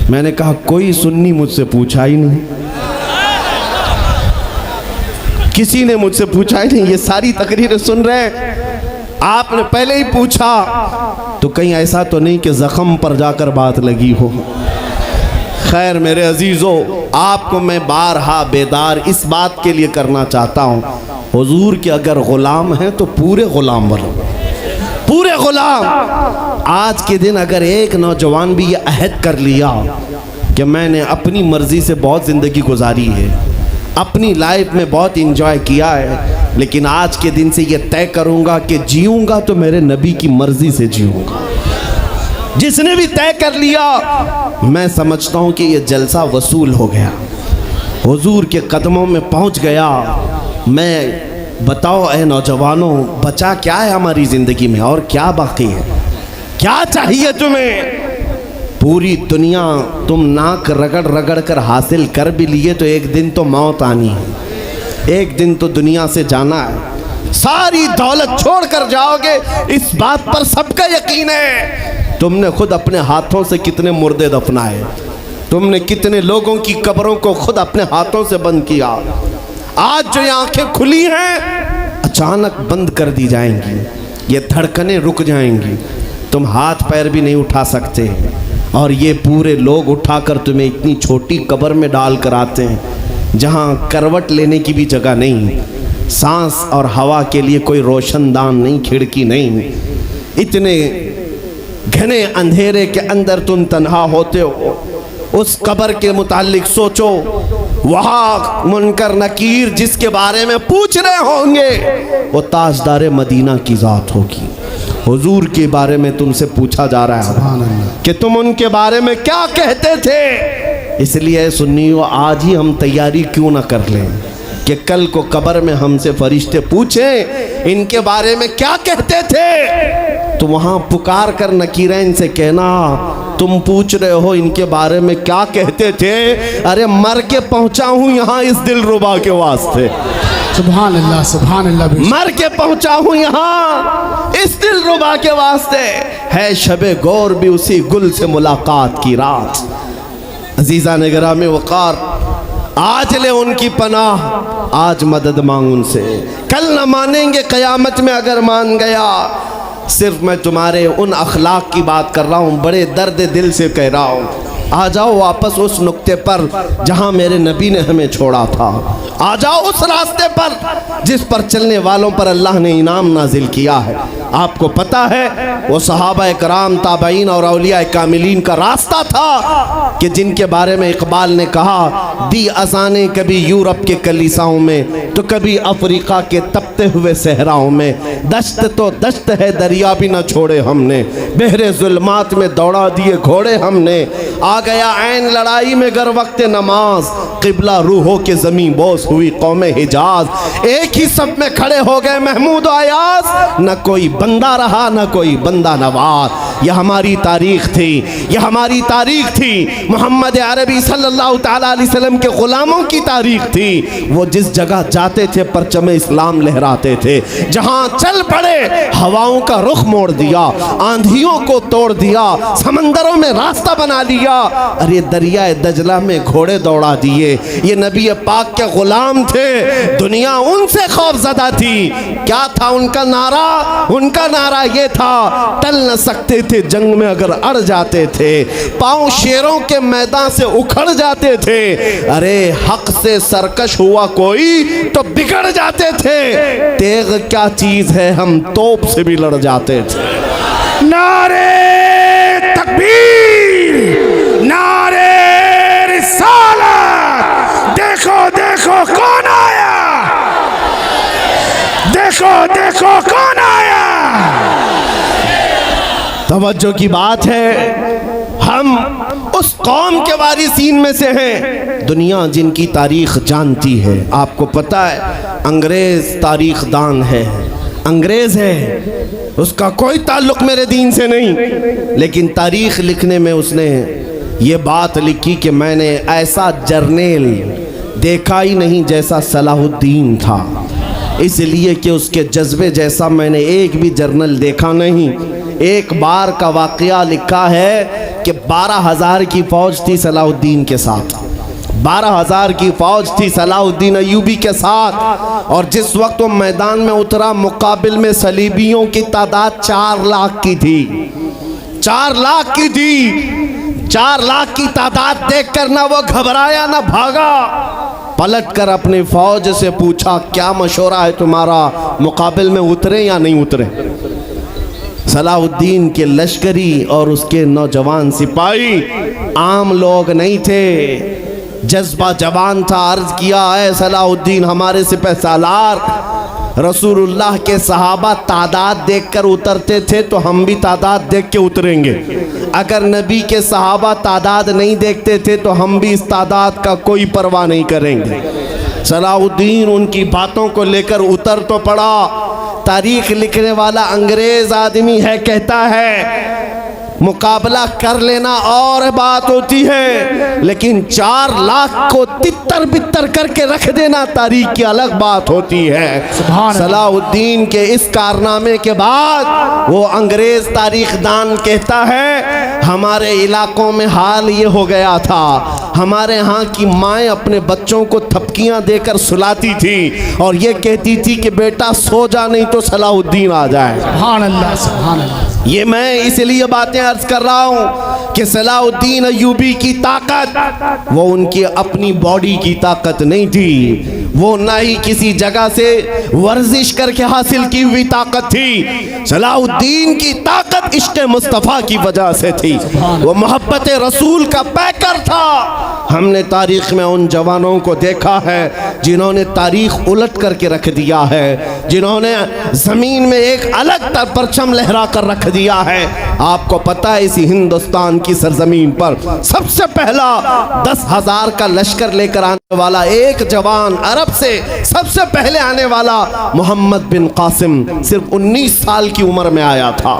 मैंने कहा कोई सुन्नी मुझसे पूछा ही नहीं, किसी ने मुझसे पूछा ही नहीं। ये सारी तकरीरें सुन रहे हैं, आपने पहले ही पूछा तो कहीं ऐसा तो नहीं कि जख्म पर जाकर बात लगी हो। खैर मेरे अजीज़ों, आपको मैं बारहा बेदार इस बात के लिए करना चाहता हूँ, हुजूर के अगर ग़ुलाम हैं तो पूरे ग़ुलाम बनो, पूरे ग़ुलाम। आज के दिन अगर एक नौजवान भी ये अहद कर लिया कि मैंने अपनी मर्ज़ी से बहुत ज़िंदगी गुजारी है, अपनी लाइफ में बहुत इंजॉय किया है, लेकिन आज के दिन से ये तय करूँगा कि जीऊँगा तो मेरे नबी की मर्ज़ी से जीऊँगा। जिसने भी तय कर लिया, मैं समझता हूँ कि ये जलसा वसूल हो गया, हुजूर के कदमों में पहुँच गया। मैं बताओ ए नौजवानों, बचा क्या है हमारी ज़िंदगी में और क्या बाकी है? क्या चाहिए तुम्हें? पूरी दुनिया तुम नाक रगड़ रगड़ कर हासिल कर भी लिए तो एक दिन तो मौत आनी है, एक दिन तो दुनिया से जाना है। सारी दौलत छोड़ कर जाओगे, इस बात पर सबका यकीन है। तुमने खुद अपने हाथों से कितने मुर्दे दफनाए, तुमने कितने लोगों की कब्रों को खुद अपने हाथों से बंद किया। आज जो ये आंखें खुली हैं अचानक बंद कर दी जाएंगी, ये धड़कनें रुक जाएंगी, तुम हाथ पैर भी नहीं उठा सकते, और ये पूरे लोग उठाकर तुम्हें इतनी छोटी कब्र में डाल कर आते हैं जहाँ करवट लेने की भी जगह नहीं, सांस और हवा के लिए कोई रोशनदान नहीं, खिड़की नहीं। इतने घने अंधेरे के अंदर तुम तन्हा होते हो। उस कब्र के मुतालिक सोचो, वहाँ मुनकर नकीर जिसके बारे में पूछ रहे होंगे वो ताजदार मदीना की ज़ात होगी। हुजूर के बारे में तुमसे पूछा जा रहा है कि तुम उनके बारे में क्या कहते थे। इसलिए सुन्नियों, आज ही हम तैयारी क्यों ना कर लें कि कल को कब्र में हमसे फरिश्ते पूछें इनके बारे में क्या कहते थे, तो वहाँ पुकार कर नकीरैन से कहना तुम पूछ रहे हो इनके बारे में क्या कहते थे, अरे मर के पहुँचा हूँ यहाँ इस दिलरुबा के वास्ते।
सुभान अल्लाह, सुभान अल्लाह।
मर के पहुंचा हूं यहाँ इस दिलरुबा के वास्ते, है शबे गौर भी उसी गुल से मुलाकात की रात। अजीज़ा ने गिरामी वक़ार, आज ले उनकी पनाह, आज मदद मांग उनसे, कल न मानेंगे क़यामत में अगर मान गया। सिर्फ मैं तुम्हारे उन अखलाक की बात कर रहा हूँ, बड़े दर्द दिल से कह रहा हूँ। आ जाओ वापस उस नुक्ते पर जहाँ मेरे नबी ने हमें छोड़ा था, आ जाओ उस रास्ते पर जिस पर चलने वालों पर अल्लाह ने इनाम नाजिल किया है। आपको पता है वो सहाबा कराम, ताबईन और औलिया कामिलीन का रास्ता था कि जिनके बारे में इकबाल ने कहा, दी अज़ाने कभी यूरोप के कलीसाओं में तो कभी अफ्रीका के तपते हुए सहराओं में, दश्त तो दश्त है दरिया भी न छोड़े हमने, बहरे जुल्मात में दौड़ा दिए घोड़े हमने, आ गया ऐन लड़ाई में गर वक्त नमाज, किबला रूहों के ज़मीं बोस हुई कौमे हिजाज, एक ही सब में खड़े हो गए महमूद आयाज, न कोई बंदा रहा न कोई बंदा नवाज। यह हमारी तारीख थी, यह हमारी तारीख थी, मोहम्मद अरबी सल्लल्लाहु तआला अलैहि वसल्लम के ग़ुलामों की तारीख थी। वो जिस जगह जाते थे परचम इस्लाम लहराते थे, जहाँ चल पड़े हवाओं का रुख मोड़ दिया, आंधियों को तोड़ दिया, समंदरों में रास्ता बना लिया, अरे दरिया दजला में घोड़े दौड़ा दिए। ये नबी पाक के गुलाम थे, दुनिया उनसे खौफज़दा थी। क्या था उनका नारा? उनका नारा ये था, टल न सकते थे जंग में अगर अड़ जाते थे, पाँव शेरों के मैदान से उखड़ जाते थे, अरे हक से सरकश हुआ कोई तो बिगड़ जाते थे, तेग क्या चीज है हम तोप से भी लड़ जाते थे।
नारे तकबीर, नारे रिसालत, देखो देखो कौन आया, देखो देखो कौन आया।
तवज्जो की बात है, हम उस कौम के वारिसीन में से हैं, दुनिया जिनकी तारीख जानती है। आपको पता है अंग्रेज तारीख दान है, अंग्रेज है, उसका कोई ताल्लुक मेरे दीन से नहीं, लेकिन तारीख लिखने में उसने ये बात लिखी कि मैंने ऐसा जर्नेल देखा ही नहीं जैसा सलाहुद्दीन था, इसलिए कि उसके जज्बे जैसा मैंने एक भी जर्नल देखा नहीं। एक बार का वाक़या लिखा है कि 12,000 की फ़ौज थी सलाहुद्दीन के साथ, 12,000 की फ़ौज थी सलाहुद्दीन अय्यूबी के साथ। और जिस वक्त वो मैदान में उतरा, मुकाबिल में सलीबियों की तादाद 4 लाख की थी, 4 लाख की थी। 4 लाख की तादाद देखकर ना वो घबराया ना भागा, पलटकर अपनी फौज से पूछा क्या मशवरा है तुम्हारा, मुकाबिल में उतरे या नहीं उतरे। सलाहुद्दीन के लश्करी और उसके नौजवान सिपाही आम लोग नहीं थे, जज्बा जवान था। अर्ज किया है सलाहुद्दीन हमारे सिपह सालार, रसूलुल्लाह के सहाबा तादाद देखकर उतरते थे तो हम भी तादाद देख के उतरेंगे। अगर नबी के सहाबा तादाद नहीं देखते थे तो हम भी इस तादाद का कोई परवाह नहीं करेंगे। सलाहुद्दीन उनकी बातों को लेकर उतर तो पड़ा। तारीख लिखने वाला अंग्रेज आदमी है, कहता है मुकाबला कर लेना और बात होती है, लेकिन 4 लाख को तितर बितर करके रख देना तारीख की अलग बात होती है। सलाहुद्दीन के इस कारनामे के बाद वो अंग्रेज तारीखदान कहता है हमारे इलाकों में हाल ये हो गया था, हमारे यहाँ की माएँ अपने बच्चों को थपकियाँ देकर सुलाती थी और ये कहती थी कि बेटा सो जा नहीं तो सलाहुद्दीन आ जाए।
सुभान अल्लाह, सुभान अल्लाह।
ये मैं इसलिए बातें अर्ज कर रहा हूँ कि सलाहुद्दीन अय्यूबी की ताकत वो उनकी अपनी बॉडी की ताकत नहीं थी, वो ना ही किसी जगह से वर्जिश करके हासिल की हुई ताकत थी। सलाहुद्दीन की ताकत इश्क़ मुस्तफ़ा की वजह से थी, वो मोहब्बत रसूल का पैकर था। हमने तारीख में उन जवानों को देखा है जिन्होंने तारीख उलट करके रख दिया है, जिन्होंने ज़मीन में एक अलग परचम लहरा कर रख दिया है। आपको पता है इसी हिंदुस्तान की सरजमीन पर सबसे पहला 10,000 का लश्कर लेकर आने वाला एक जवान, अरब से सबसे पहले आने वाला मोहम्मद बिन कासिम सिर्फ 19 साल की उम्र में आया था।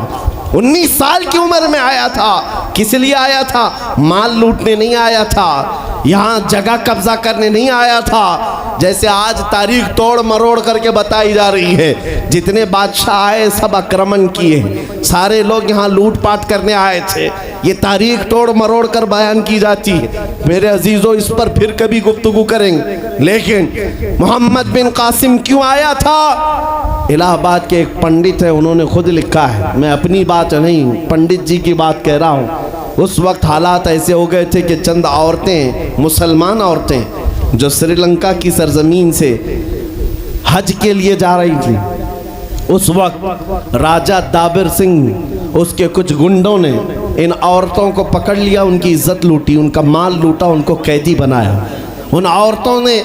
19 साल की उम्र में आया था। किस लिए आया था? माल लूटने नहीं आया था, यहाँ जगह कब्जा करने नहीं आया था। जैसे आज तारीख तोड़ मरोड़ करके बताई जा रही है, जितने बादशाह आए सब आक्रमण किए, सारे लोग यहाँ लूटपाट करने आए थे। ये तारीख तोड़ मरोड़ कर बयान की जाती है। मेरे अजीज़ों इस पर फिर कभी गुफ्तगू करेंगे, लेकिन मोहम्मद बिन कासिम क्यों आया था? इलाहाबाद के एक पंडित है, उन्होंने खुद लिखा है, मैं अपनी बात नहीं पंडित जी की बात कह रहा हूँ। उस वक्त हालात ऐसे हो गए थे कि चंद औरतें, मुसलमान औरतें जो श्रीलंका की सरजमीन से हज के लिए जा रही थी, उस वक्त राजा दाबिर सिंह उसके कुछ गुंडों ने इन औरतों को पकड़ लिया, उनकी इज्जत लूटी, उनका माल लूटा, उनको कैदी बनाया। उन औरतों ने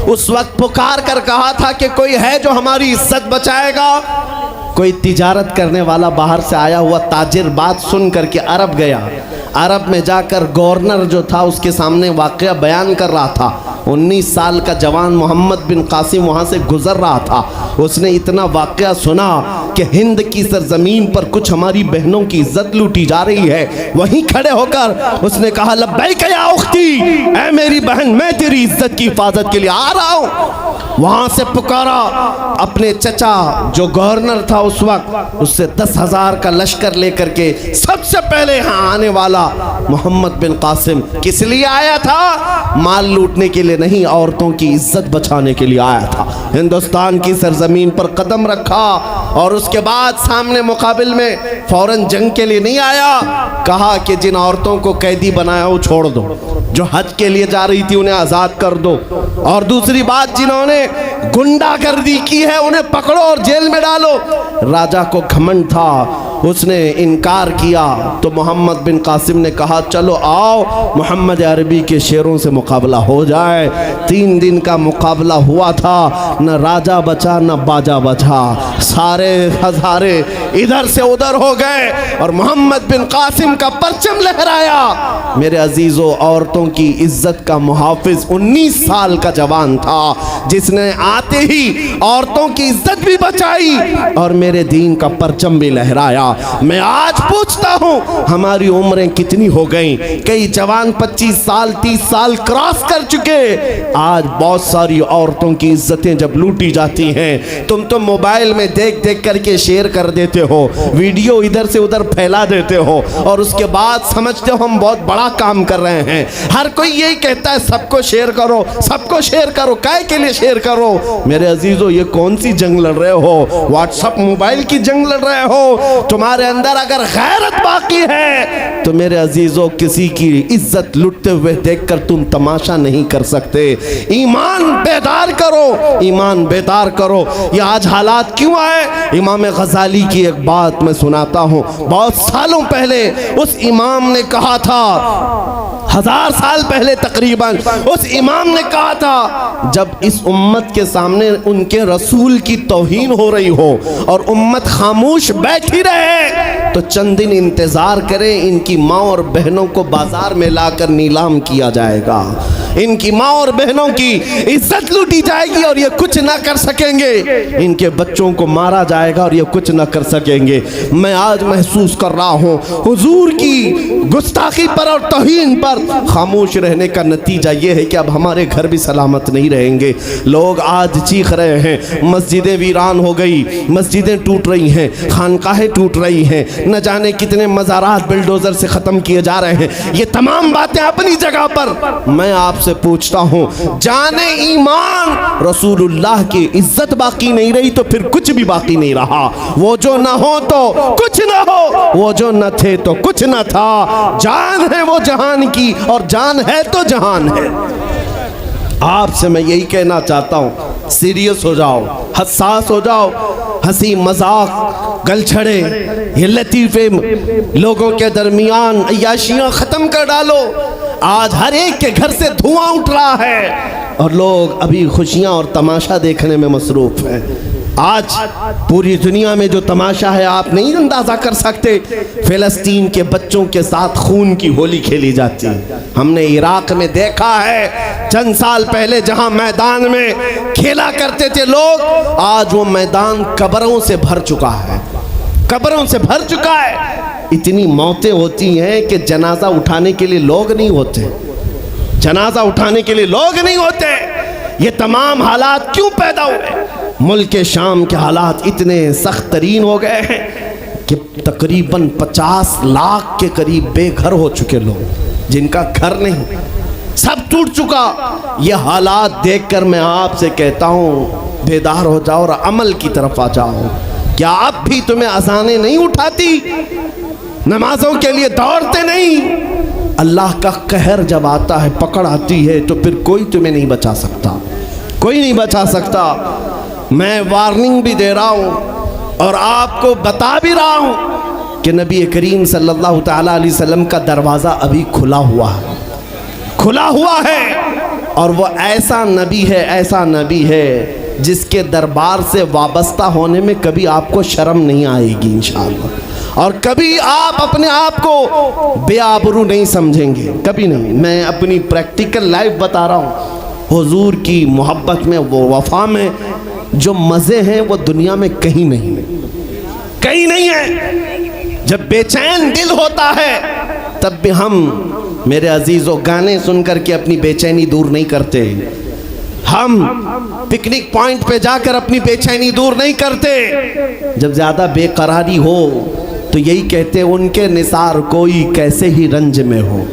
उस वक्त पुकार कर कहा था कि कोई है जो हमारी इज्जत बचाएगा। कोई तिजारत करने वाला बाहर से आया हुआ ताजिर बात सुन करके अरब गया। अरब में जाकर गवर्नर जो था उसके सामने वाक़या बयान कर रहा था। 19 साल का जवान मोहम्मद बिन कासिम वहाँ से गुज़र रहा था। उसने इतना वाक़या सुना कि हिंद की सरजमीन पर कुछ हमारी बहनों की इज्जत लूटी जा रही है। वहीं खड़े होकर उसने कहा लब्बैक या उख्ती, ऐ मेरी बहन मैं तेरी इज्जत की हिफाजत के लिए आ रहा हूँ। वहाँ से पुकारा अपने चचा जो गवर्नर था उस वक्त, उससे 10,000 का लश्कर लेकर के सबसे पहले यहाँ आने वाला मोहम्मद बिन कासिम किस लिए आया था? माल लूटने के लिए नहीं, औरतों की इज्जत बचाने के लिए आया था। हिंदुस्तान की सरजमीन पर कदम रखा और उसके बाद सामने मुकाबिल में फौरन जंग के लिए नहीं आया। कहा कि जिन औरतों को कैदी बनाया वो छोड़ दो, जो हज के लिए जा रही थी उन्हें आज़ाद कर दो, और दूसरी बात जिन्होंने गुंडागर्दी की है उन्हें पकड़ो और जेल में डालो। राजा को घमंड था, उसने इनकार किया तो मोहम्मद बिन कासिम ने कहा चलो आओ मोहम्मद अरबी के शेरों से मुकाबला हो जाए। 3 दिन का मुकाबला हुआ था, न राजा बचा न बाजा बचा, सारे हजारे इधर से उधर हो गए और मोहम्मद बिन कासिम का परचम लहराया। मेरे अजीज़ों, औरतों की इज्जत का मुहाफिज 19 साल का जवान था, जिसने आते ही औरतों की इज्जत भी बचाई और मेरे दीन का परचम भी लहराया। मैं आज पूछता हूँ हमारी उम्रें कितनी हो गई? कई जवान 25 साल 30 साल क्रॉस कर चुके। आज बहुत सारी औरतों की इज्जतें जब लूटी जाती हैं, तुम तो मोबाइल में देख देख करके शेयर कर देते हो, वीडियो इधर से उधर फैला देते हो और उसके बाद समझते हो हम बहुत बड़ा काम कर रहे हैं। हर कोई यही कहता है सबको शेयर करो, सबको शेयर करो। काय के लिए शेयर करो? मेरे अजीजों, ये कौन सी जंग लड़ रहे हो? व्हाट्सएप मोबाइल की जंग लड़ रहे हो। तुम्हारे अंदर अगर गैरत बाकी है तो मेरे अजीजों, किसी की इज्जत लुटते हुए देखकर तुम तमाशा नहीं कर सकते। ईमान बेदार करो, ईमान बेदार करो। ये आज हालात क्यों आए? इमाम गजाली की एक बात मैं सुनाता हूँ। बहुत सालों पहले उस इमाम ने कहा था, 1000 साल पहले तकरीबन, उस इमाम ने कहा था जब इस उम्मत के सामने उनके रसूल की तौहीन हो रही हो और उम्मत खामोश बैठी रहे तो चंद दिन इंतजार करें, इनकी माँ और बहनों को बाजार में लाकर नीलाम किया जाएगा, इनकी माँ और बहनों की इज्जत लूटी जाएगी और ये कुछ ना कर सकेंगे, इनके बच्चों को मारा जाएगा और ये कुछ ना कर सकेंगे। मैं आज महसूस कर रहा हूँ हुजूर की गुस्ताखी पर और तौहीन पर खामोश रहने का नतीजा ये है कि अब हमारे घर भी सलामत नहीं रहेंगे। लोग आज चीख रहे हैं, मस्जिदें वीरान हो गई, मस्जिदें टूट रही हैं, खानकाहें टूट रही हैं, न जाने कितने मज़ारात बिल्डोजर से ख़त्म किए जा रहे हैं। ये तमाम बातें अपनी जगह पर। मैं आपसे पूछता हूँ, जाने ईमान रसूलुल्लाह की इज्जत बाकी नहीं रही तो फिर कुछ भी बाकी नहीं रहा। वो जो न हो तो कुछ न हो, वो जो न थे तो कुछ न था। जान है वो जहान की और जान है तो जहान है। आपसे मैं यही कहना चाहता हूँ, सीरियस हो जाओ, हसास हो जाओ। हंसी मजाक गलछड़े ये लतीफ़े लोगों के दरमियान अय्याशियाँ ख़त्म कर डालो। आज हर एक के घर से धुआं उठ रहा है और लोग अभी खुशियाँ और तमाशा देखने में मसरूफ़ हैं। आज पूरी दुनिया में जो तमाशा है आप नहीं अंदाज़ा कर सकते। फ़िलिस्तीन के बच्चों के साथ खून की होली खेली जाती है। हमने इराक़ में देखा है चंद साल पहले जहां मैदान में खेला करते थे लोग, आज वो मैदान कब्रों से भर चुका है, कब्रों से भर चुका है। इतनी मौतें होती हैं कि जनाजा उठाने के लिए लोग नहीं होते, जनाजा उठाने के लिए लोग नहीं होते। ये तमाम हालात क्यों पैदा हुए? मुल्क शाम के हालात इतने सख्त तरीन हो गए हैं कि तकरीबन 50 लाख के करीब बेघर हो चुके लोग, जिनका घर नहीं, सब टूट चुका। ये हालात देखकर मैं आपसे कहता हूँ बेदार हो जाओ और अमल की तरफ आ जाओ। क्या अब भी तुम्हें अज़ानें नहीं उठाती? नमाजों के लिए दौड़ते नहीं? अल्लाह का कहर जब आता है, पकड़ आती है, तो फिर कोई तुम्हें नहीं बचा सकता, कोई नहीं बचा सकता। मैं वार्निंग भी दे रहा हूँ और आपको बता भी रहा हूँ कि नबी करीम सल्लल्लाहु ताला अलैहि वसल्लम का दरवाज़ा अभी खुला हुआ है, खुला हुआ है। और वो ऐसा नबी है, ऐसा नबी है जिसके दरबार से वाबस्ता होने में कभी आपको शर्म नहीं आएगी इंशाअल्लाह, और कभी आप अपने आप को बेआबरू नहीं समझेंगे, कभी नहीं। मैं अपनी प्रैक्टिकल लाइफ बता रहा हूँ। हुजूर की मोहब्बत में, वो वफा में जो मज़े हैं वो दुनिया में कहीं नहीं, कहीं नहीं है। जब बेचैन दिल होता है तब भी हम, मेरे अजीज़ों, गाने सुन करके अपनी बेचैनी दूर नहीं करते। हम पिकनिक पॉइंट पे जाकर अपनी बेचैनी दूर नहीं करते। जब ज़्यादा बेकरारी हो तो यही कहते उनके निसार कोई कैसे ही रंज में हो।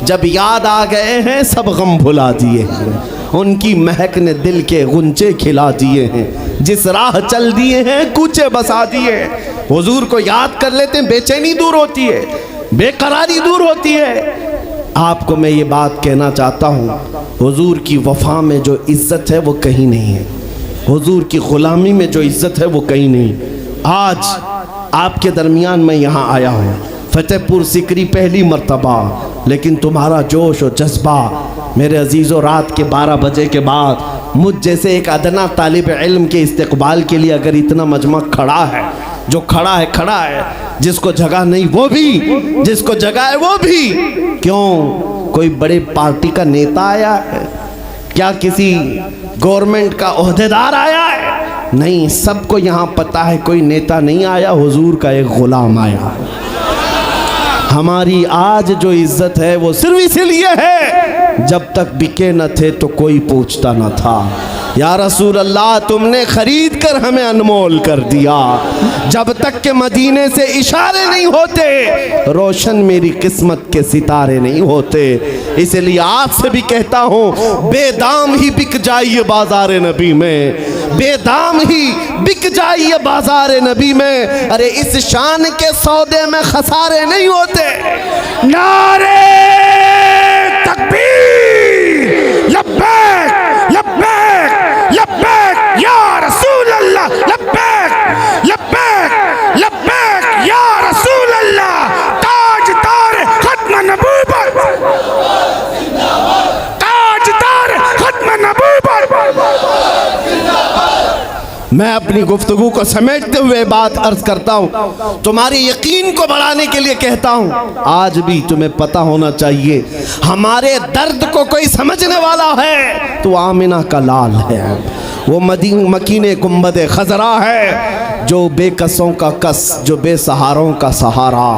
जब याद आ गए हैं सब गम भुला दिए हैं, उनकी महक ने दिल के गुंचे खिला दिए हैं, जिस राह चल दिए हैं कूचे बसा दिए हैं। हुजूर को याद कर लेते हैं, बेचैनी दूर होती है, बेकरारी दूर होती है। आपको मैं ये बात कहना चाहता हूँ, हुजूर की वफा में जो इज़्ज़त है वो कहीं नहीं है, हुजूर की ग़ुलामी में जो इज़्ज़त है वो कहीं नहीं। आज आपके दरमियान मैं यहाँ आया हूँ, फतेहपुर सिकरी पहली मर्तबा, लेकिन तुम्हारा जोश और जज्बा मेरे अजीज़ों, रात के 12 बजे के बाद मुझ जैसे एक अदना तालिब इल्म के इस्तकबाल के लिए अगर इतना मजमा खड़ा है, जो खड़ा है खड़ा है, जिसको जगह नहीं वो भी, जिसको जगह है वो भी। क्यों? कोई बड़े पार्टी का नेता आया है क्या? किसी गवर्नमेंट का ओहदेदार आया है, नहीं, सबको यहाँ पता है कोई नेता नहीं आया, हुजूर का एक गुलाम आया। हमारी आज जो इज्जत है वो सिर्फ इसीलिए है, जब तक बिके न थे तो कोई पूछता न था। या रसूल अल्लाह, तुमने खरीद कर हमें अनमोल कर दिया। जब तक के मदीने से इशारे नहीं होते, रोशन मेरी किस्मत के सितारे नहीं होते। इसलिए आपसे भी कहता हूँ, बेदाम ही बिक जाइए बाजार नबी में, बेदाम ही बिक जाइए बाजार नबी में। अरे इस शान के सौदे में खसारे नहीं होते।
नारे तकबीर, लब्बैक लब्बैक लब्बैक या रसूल अल्लाह, लब्बैक लब्बैक लब्बैक या रसूल अल्लाह। ताजदार खत्म नबूवत, ताजदार खत्म नबूवत।
मैं अपनी गुफ्तगू को समेटते हुए बात अर्ज करता हूँ, तुम्हारे यकीन को बढ़ाने के लिए कहता हूँ, आज भी तुम्हें पता होना चाहिए, हमारे दर्द को कोई समझने वाला है तो आमिना का लाल है, वो मकीने गुंबद खजरा है, जो बेकसों का कस, जो बेसहारों का सहारा।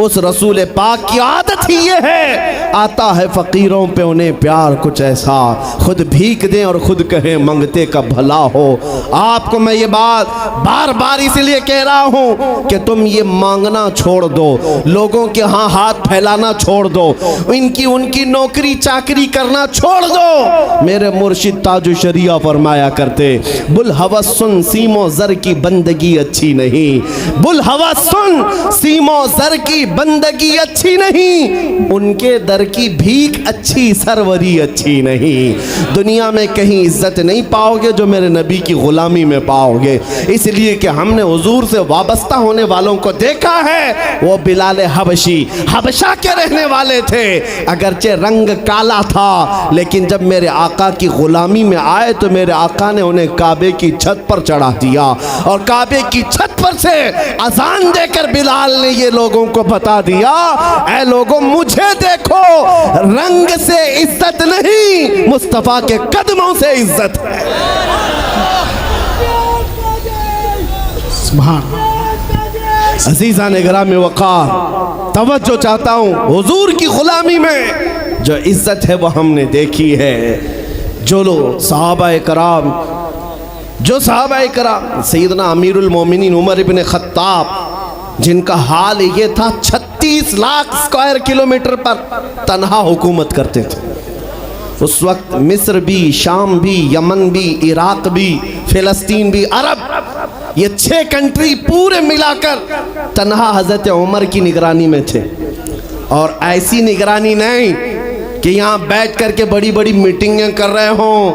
उस रसूल पाक की आदत ही ये है, आता है फ़कीरों पे उन्हें प्यार कुछ ऐसा, खुद भीख दें और खुद कहें मंगते का भला हो। आपको मैं ये बात बार बार इसलिए कह रहा हूँ कि तुम ये मांगना छोड़ दो, लोगों के यहाँ हाथ फैलाना छोड़ दो, उनकी नौकरी चाकरी करना छोड़ दो। मेरे मुर्शिद ताजु शरिया फरमाया करते, बुल हवस सुन सीमो ज़र की बंदगी अच्छी नहीं, बुल हवस सुन सीमो ज़र की बंदगी अच्छी नहीं, उनके दर की भीख अच्छी, सरवरी अच्छी नहीं। दुनिया में कहीं इज्जत नहीं पाओगे जो मेरे नबी की गुलामी में पाओगे। इसलिए कि हमने हुजूर से वाबस्ता होने वालों को देखा है, वो बिलाल हबशी हबशा के रहने वाले थे, अगरचे रंग काला था, लेकिन जब मेरे आका की गुलामी में आए तो मेरे आका ने उन्हें काबे की छत पर चढ़ा दिया, और काबे की छत पर से अजान देकर बिलाल ने ये लोगों को बता दिया, ऐ लोगों मुझे देखो, रंग से इज्जत नहीं, मुस्तफा के कदमों से इज्जत है। अजीज़ान गिरामी वक़ार, तवज्जो चाहता हूँ, हुजूर की गुलामी में जो इज्जत है वो हमने देखी है। जो लोग सहाबाए कराम, जो सहाबाए कराम, सैयदना अमीरुल मोमिनीन उमर इब्न खत्ताब, जिनका हाल ये था 36 लाख स्क्वायर किलोमीटर पर तन्हा हुकूमत करते थे। उस वक्त मिस्र भी, शाम भी, यमन भी, इराक भी, फिलिस्तीन भी, अरब, ये 6 कंट्री पूरे मिलाकर तन्हा हज़रत उमर की निगरानी में थे। और ऐसी निगरानी नहीं कि यहाँ बैठ कर के बड़ी बड़ी मीटिंगें कर रहे हों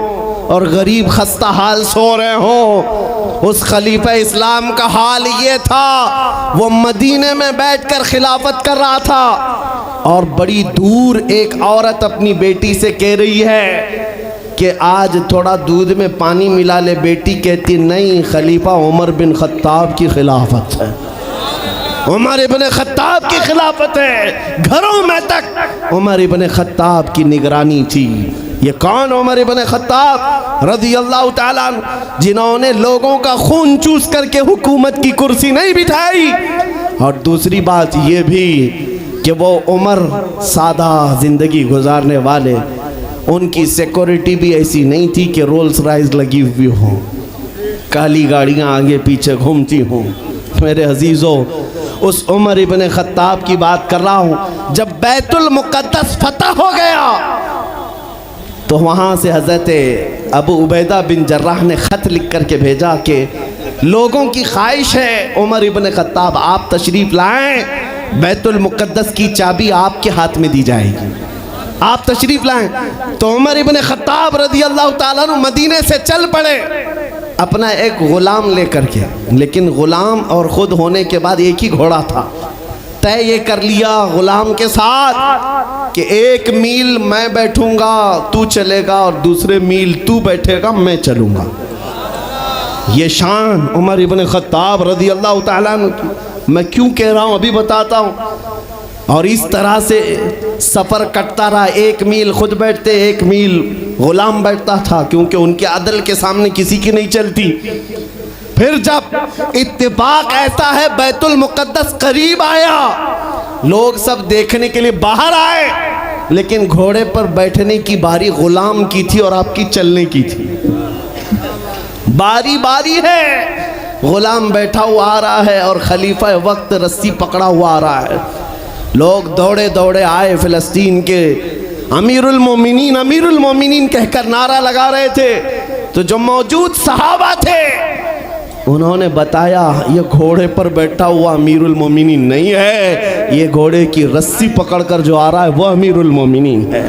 और गरीब खस्ता हाल सो रहे हों। उस खलीफा इस्लाम का हाल ये था, वो मदीने में बैठकर खिलाफत कर रहा था, और बड़ी दूर एक औरत अपनी बेटी से कह रही है कि आज थोड़ा दूध में पानी मिला ले। बेटी कहती नहीं, खलीफा उमर बिन खत्ताब की खिलाफत है, उमर इब्न खत्ताब की खिलाफत है। घरों में तक उमर इब्न खत्ताब की निगरानी थी। ये कौन? उमर इब्न खत्ताब रज़ी अल्लाह ताला अन्हु, जिन्होंने लोगों का खून चूस करके हुकूमत की कुर्सी नहीं बिठाई। और दूसरी बात ये भी कि वो उमर सादा ज़िंदगी गुजारने वाले, उनकी सिक्योरिटी भी ऐसी नहीं थी कि रोल्स रॉयस लगी हुई हो, काली गाड़ियाँ आगे पीछे घूमती हों। मेरे अजीज़ों, उस उमर इब्न खत्ताब की बात कर रहा हूँ। जब बैतुल मुक़द्दस फतह हो गया तो वहाँ से हज़रत अबू उबैदा बिन जर्राह ने ख़त लिख कर के भेजा कि लोगों की ख्वाहिश है उमर इब्न खत्ताब आप तशरीफ़ लाएं, बैतुल मुक़द्दस की चाबी आपके हाथ में दी जाएगी, आप तशरीफ़ लाएं। तो उमर इब्न खत्ताब रज़ी अल्लाह ताला अन्हु मदीने से चल पड़े अपना एक ग़ुलाम लेकर के। लेकिन ग़ुलाम और ख़ुद होने के बाद एक ही घोड़ा था। तय ये कर लिया ग़ुलाम के साथ कि 1 मील मैं बैठूंगा तू चलेगा, और दूसरे मील तू बैठेगा मैं चलूँगा। ये शान उमर इब्न खत्ताब रज़ी अल्लाह ताला अन्हु की। मैं क्यों कह रहा हूँ अभी बताता हूँ। और इस तरह से सफ़र कटता रहा। 1 मील खुद बैठते, 1 मील गुलाम बैठता था, क्योंकि उनके अदल के सामने किसी की नहीं चलती। फिर जब इत्तेफाक ऐसा है बैतुल मुक़द्दस करीब आया, लोग सब देखने के लिए बाहर आए, लेकिन घोड़े पर बैठने की बारी गुलाम की थी और आपकी चलने की थी। बारी बारी है, गुलाम बैठा हुआ आ रहा है और खलीफा वक्त रस्सी पकड़ा हुआ आ रहा है। लोग दौड़े दौड़े आए, फ़िलिस्तीन के अमीरुल मोमिनीन कहकर नारा लगा रहे थे। तो जो मौजूद सहाबा थे उन्होंने बताया, ये घोड़े पर बैठा हुआ अमीरुल मोमिनीन नहीं है, ये घोड़े की रस्सी पकड़कर जो आ रहा है वो अमीरुल मोमिनीन है।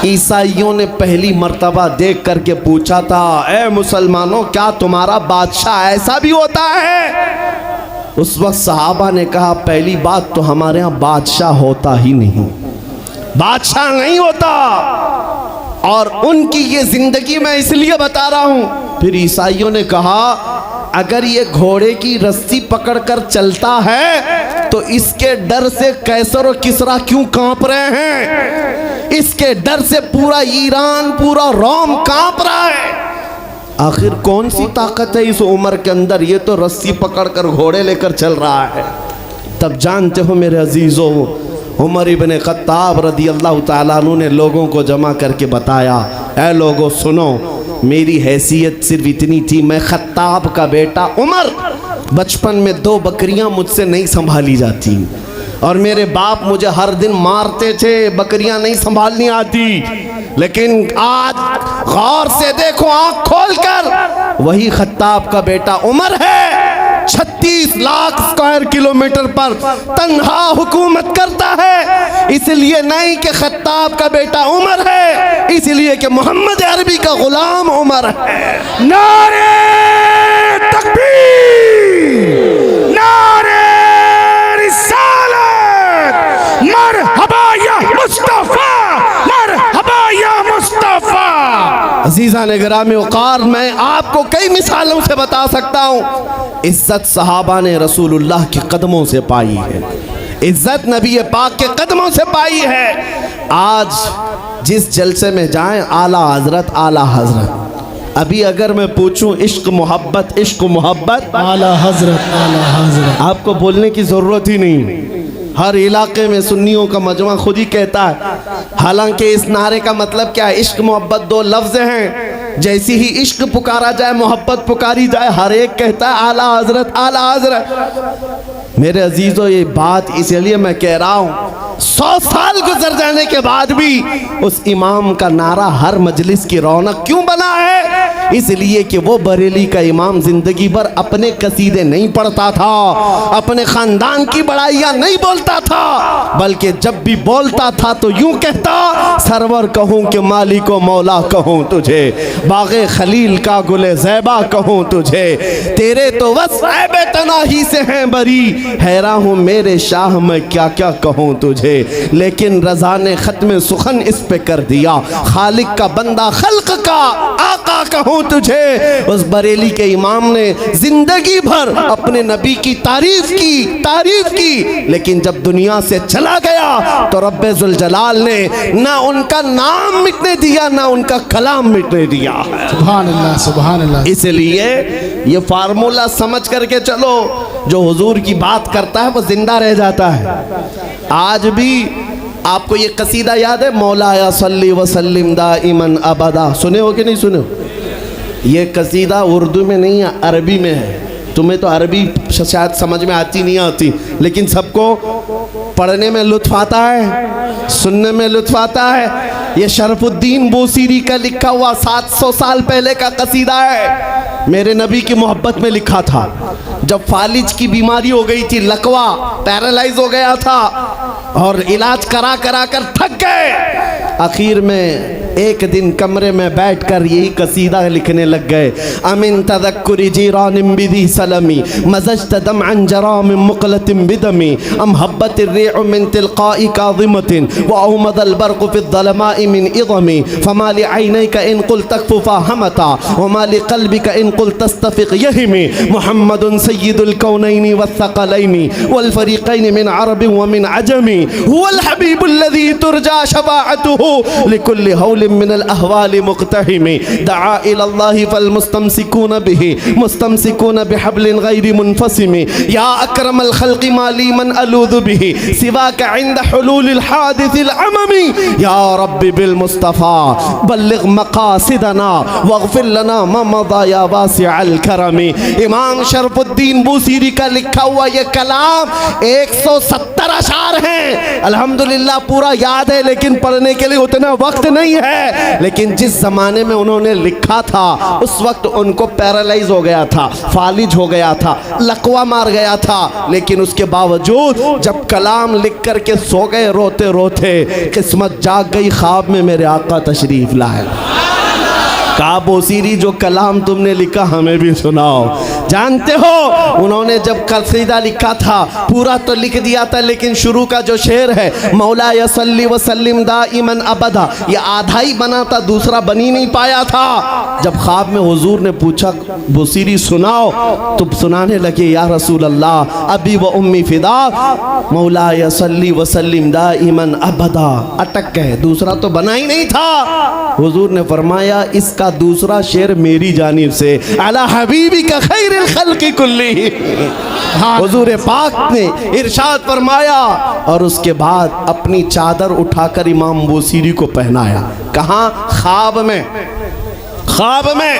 ईसाइयों ने पहली मर्तबा देख करके पूछा था, ए मुसलमानों, क्या तुम्हारा बादशाह ऐसा भी होता है? उस वक्त सहाबा ने कहा, पहली बात तो हमारे यहाँ बादशाह होता ही नहीं, बादशाह नहीं होता। और उनकी ये जिंदगी मैं इसलिए बता रहा हूं। फिर ईसाइयों ने कहा, अगर ये घोड़े की रस्सी पकड़कर चलता है तो इसके डर से कैसर और किसरा क्यों कांप रहे हैं? इसके डर से पूरा ईरान, पूरा रोम कांप रहा है। आखिर कौन सी ताकत है इस उम्र के अंदर? ये तो रस्सी पकड़कर घोड़े लेकर चल रहा है। तब जानते हो मेरे अजीजों, उमर इब्न खत्ताब रदी अल्लाह ताला अन्हु ने लोगों को जमा करके बताया, ऐ लोगों सुनो, मेरी हैसियत सिर्फ इतनी थी, मैं खत्ताब का बेटा उमर, बचपन में 2 बकरियां मुझसे नहीं संभाली जाती और मेरे बाप मुझे हर दिन मारते थे, बकरियां नहीं संभालनी आती। लेकिन आज गौर से देखो, आंख खोलकर, वही खत्ताब का बेटा उमर है, 36 लाख स्क्वायर किलोमीटर पर तन्हा हुकूमत करता है। इसलिए नहीं कि खत्ताब का बेटा उमर है, इसलिए कि मोहम्मद अरबी का गुलाम उमर है।
नारे तकबीर, नारे रिसालत, मरहबा या मुस्तफा, मरहबा या मुस्तफा।
अजीज़ान गिरामी वक़ार, मैं आपको कई मिसालों से बता सकता हूँ। इज्जत सहाबा ने रसूलुल्लाह के कदमों से पाई है, इज्जत नबी पाक के कदमों से पाई है। आज जिस जलसे में जाएं, आला हजरत आला हजरत। अभी अगर मैं पूछूं इश्क मोहब्बत, इश्क मोहब्बत,
आला हजरत आला हजरत,
आपको बोलने की ज़रूरत ही नहीं। हर इलाके में सुन्नियों का मजमा खुद ही कहता है। हालांकि इस नारे का मतलब क्या है? इश्क मोहब्बत 2 लफ्ज़ हैं। जैसी ही इश्क पुकारा जाए, मोहब्बत पुकारी जाए, हर एक कहता है आला हजरत आला हजरत। मेरे अजीज़ों, ये बात इसलिए मैं कह रहा हूँ, 100 साल गुजर जाने के बाद भी उस इमाम का नारा हर मजलिस की रौनक क्यों बना है? इसलिए कि वो बरेली का इमाम जिंदगी भर अपने कसीदे नहीं पढ़ता था, अपने खानदान की बड़ाइयाँ नहीं बोलता था, बल्कि जब भी बोलता था तो यूं कहता, सरवर कहूँ कि मालिको मौला कहूँ तुझे, बाग़े खलील का गुले ज़ैबा कहूँ तुझे, तेरे तो वस्फ़ ऐबे तनाही से हैं बरी, हैरान हूँ मेरे शाह मैं क्या क्या कहूँ तुझे। लेकिन रज़ा ने ख़त्म सुखन इस पे कर दिया, खालिक का बंदा खल्क का आका कहूँ तुझे। उस बरेली के इमाम ने जिंदगी भर अपने नबी की तारीफ की, लेकिन जब दुनिया से चला गया तो रब्बे जुल जलाल ने ना उनका नाम मिटने दिया, ना उनका कलाम मिटने दिया।
सुभान अल्लाह सुभान अल्लाह।
इसलिए ये फार्मूला समझ करके चलो, जो हुजूर की बात करता है वो जिंदा रह जाता है। आज भी आपको ये कसीदा याद है, मौलाया सल्ली वसल्लिम दाइमन अबदा, सुने हो कि नहीं सुने हो? ये कसीदा उर्दू में नहीं है, अरबी में है। तुम्हें तो अरबी शायद समझ में आती नहीं आती, लेकिन सबको पढ़ने में लुत्फ़ आता है, सुनने में लुत्फ़ आता है। ये शरफुद्दीन बूसीरी का लिखा हुआ 700 साल पहले का कसीदा है। मेरे नबी की मोहब्बत में लिखा था। जब फालिज की बीमारी हो गई थी, लकवा, पैरालाइज हो गया था और इलाज करा करा कर थक गए, आखिर में एक दिन कमरे में बैठकर यही कसीदा लिखने लग गए। अमिन तदक्कुरि जीरानिम बिदी सलमी मज़ज्त दमअन जरामिम मुक़लतिम बिदमी अम हब्बतिर रिअ मिन तिलक़ाइ काज़िमतिन व अहमदल बर्क़ु फ़िज़्ज़लमाइ मिन इज़मी फ़मा लिअयनैका इन क़ुल्त तख़फ़ुफ़ा हमता व मा लिक़ल्बिका इन क़ुल्त तस्तफ़िक़ यहिमी मुहम्मदुन सय्यिदुल कौनैनि वस्सक़लैनि वल फ़रीक़ैनि मिन अरबिन व मिन अजमी हुवल हबीबुल्लज़ी तुरजा शफ़ाअतुहु लिकुल्लि हौल रसूल मिनल अहवाल मुक़तहिम दआ इलल्लाहि फल मुस्तमसिकून बिही मुस्तमसिकून बिहब्लिन गैरि मुनफसिम या अकरमल खल्क़ि माली मन अलूज़ु बिही सिवाका इंद हुलूलिल हादिसिल अममी या रब्बी बिल मुस्तफ़ा बल्लिग़ मक़ासिदना वग़फ़िर लना मा मज़ा या वासिअल करमी। इमाम शरफुद्दीन बूसीरी का लिखा हुआ ये कलाम 170 अशार हैं। अल्हम्दुलिल्लाह पूरा याद है, लेकिन पढ़ने के लिए उतना वक्त नहीं है। लेकिन जिस ज़माने में उन्होंने लिखा था उस वक्त उनको पैरालाइज हो गया था, फालिज हो गया था, लकवा मार गया था। लेकिन उसके बावजूद जब कलाम लिख करके सो गए रोते रोते, किस्मत जाग गई, ख्वाब में मेरे आका तशरीफ लाए। कहा बूसीरी जो कलाम तुमने लिखा हमें भी सुनाओ। जानते हो उन्होंने जब कसीदा लिखा था पूरा तो लिख दिया था, लेकिन शुरू का जो शेर है मौला यसल्ली वसल्लिम दाइमन अबदा, ये आधा ही बना था, दूसरा बनी नहीं पाया था। जब ख्वाब में हुजूर ने पूछा बूसीरी सुनाओ, तो सुनाने लगे या रसूल अल्लाह अबी व उम्मी फिदा मौला यसल्ली वसल्लिम दाइमन अबदा। अटक गए, दूसरा तो बना ही नहीं था। हुजूर ने फरमाया इसका दूसरा शेर मेरी जानिब से अला हबीबी का खैरुल खल्क़ि कुल्ली। हुजूर पाक ने इरशाद फरमाया और उसके बाद अपनी चादर उठाकर इमाम बूसीरी को पहनाया। कहाँ? ख्वाब में। ख्वाब में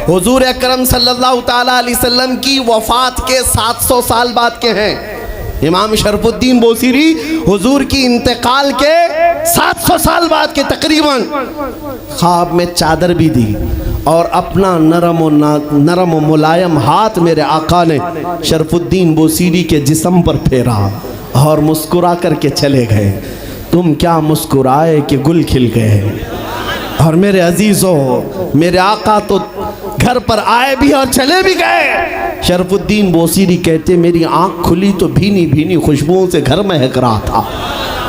हुजूर अकरम सल्लल्लाहु ताला अलैहि वसल्लम की वफात के 700 साल बाद के हैं। इमाम शरफुद्दीन बूसीरी हुजूर की इंतकाल के 700 साल बाद के तकरीबन ख्वाब में चादर भी दी और अपना नरम व मुलायम हाथ मेरे आका ने शरफुद्दीन बूसीरी के जिस्म पर फेरा और मुस्कुरा करके चले गए। तुम क्या मुस्कुराए कि गुल खिल गए। और मेरे अजीज़ों, मेरे आका तो घर पर आए भी और चले भी गए। शरफुद्दीन बूसीरी कहते मेरी आंख खुली तो भीनी भीनी खुशबुओं से घर महक रहा था।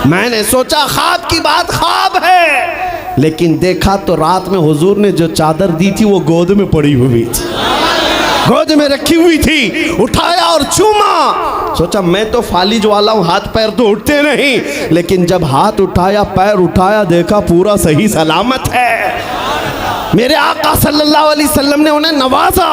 मैंने सोचा ख्वाब की बात ख्वाब है, लेकिन देखा तो रात में हुजूर ने जो चादर दी थी वो गोद में पड़ी हुई थी, गोद में रखी हुई थी। उठाया और चूमा। सोचा मैं तो फालिज वाला हूँ, हाथ पैर तो उठते नहीं, लेकिन जब हाथ उठाया पैर उठाया देखा पूरा सही सलामत है। मेरे आका सल्लल्लाहु अलैहि वसल्लम ने उन्हें नवाजा।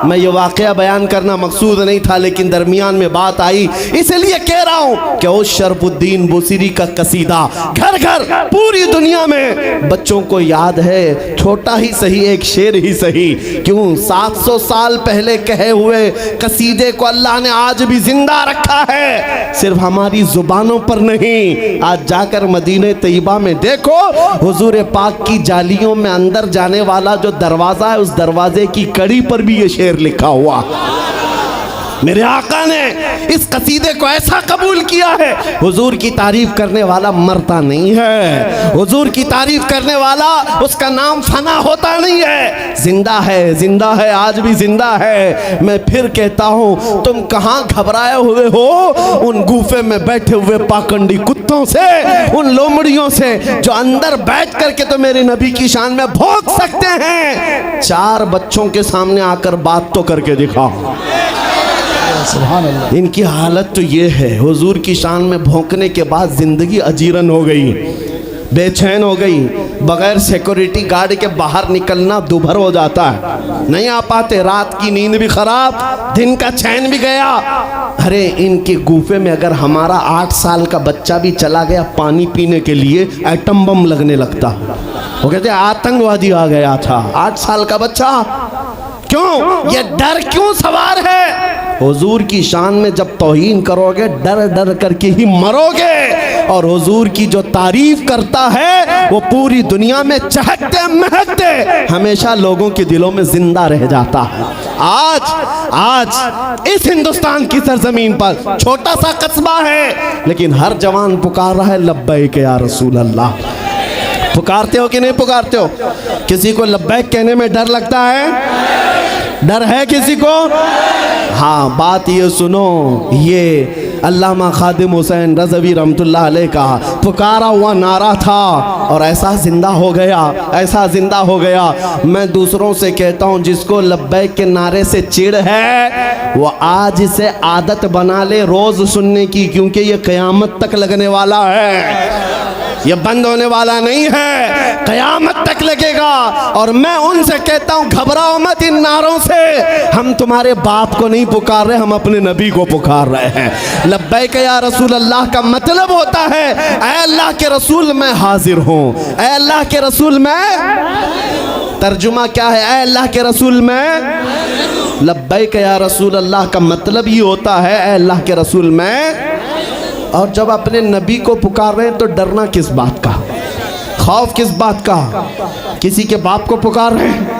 मैं ये वाक़या बयान करना मकसूद नहीं था, लेकिन दरमियान में बात आई इसलिए कह रहा हूँ कि उस शरफुद्दीन बूसीरी का कसीदा घर घर पूरी दुनिया में बच्चों को याद है। छोटा ही सही, एक शेर ही सही, क्यों 700 साल पहले कहे हुए कसीदे को अल्लाह ने आज भी जिंदा रखा है, सिर्फ हमारी जुबानों पर नहीं। आज जाकर मदीने तैयबा में देखो, हुजूर पाक की जालियों में अंदर जाने वाला जो दरवाजा है उस दरवाजे की कड़ी पर भी ये शेर लिखा हुआ। मेरे आका ने इस कसीदे को ऐसा कबूल किया है, हुजूर की तारीफ करने वाला मरता नहीं है, हुजूर की तारीफ करने वाला उसका नाम फना होता नहीं है, जिंदा है, आज भी जिंदा है। मैं फिर कहता हूँ तुम कहाँ घबराए हुए हो उन गुफे में बैठे हुए पाखंडी कुत्तों से, उन लोमड़ियों से जो अंदर बैठ करके तो मेरे नबी की शान में भौंक सकते हैं। 4 बच्चों के सामने आकर बात तो करके दिखाओ।
सुभान अल्लाह।
इनकी हालत तो ये है, हुजूर की शान में भौंकने के बाद जिंदगी अजीरन हो गई, बेचैन हो गई। बगैर सिक्योरिटी गार्ड के बाहर निकलना दुभर हो जाता है, नहीं आ पाते। रात की नींद भी खराब, दिन का चैन भी गया। अरे इनके गुफे में अगर हमारा 8 साल का बच्चा भी चला गया पानी पीने के लिए, एटम बम लगने लगता। वो कहते आतंकवादी आ गया था। 8 साल का बच्चा, क्यों? ये डर क्यों सवार है? हुजूर की शान में जब तौहीन करोगे डर डर करके ही मरोगे। और हुजूर की जो तारीफ करता है वो पूरी दुनिया में चहकते महकते हमेशा लोगों के दिलों में जिंदा रह जाता है। आज इस हिंदुस्तान की सरजमीन पर छोटा सा कस्बा है, लेकिन हर जवान पुकार रहा है लब्बैक या रसूल अल्लाह। पुकारते हो कि नहीं पुकारते हो? किसी को लब्बैक कहने में डर लगता है? डर है किसी को? हाँ, बात ये सुनो, ये अल्लामा खादिम हुसैन रज़वी रहमतुल्लाह अलैह का पुकारा हुआ नारा था और ऐसा जिंदा हो गया, ऐसा जिंदा हो गया। मैं दूसरों से कहता हूँ जिसको लब्बैक के नारे से चिढ़ है वो आज से आदत बना ले रोज़ सुनने की, क्योंकि ये क़यामत तक लगने वाला है। ये बंद होने वाला नहीं है, क़यामत तक लगेगा। और मैं उनसे कहता हूँ घबराओ मत इन नारों से, हम तुम्हारे बाप को नहीं पुकार रहे, हम अपने नबी को पुकार रहे हैं। लब्बैक या रसूल अल्लाह का मतलब होता है ऐ अल्लाह के रसूल मैं हाजिर हूँ, ऐ अल्लाह के रसूल मैं। तर्जुमा क्या है ऐ अल्लाह के रसूल मैं? लब्बैक या रसूल अल्लाह का मतलब ये होता है ऐ अल्लाह के रसूल मैं। और जब अपने नबी को पुकार रहे हैं तो डरना किस बात का, खौफ किस बात का? किसी के बाप को पुकार रहे हैं,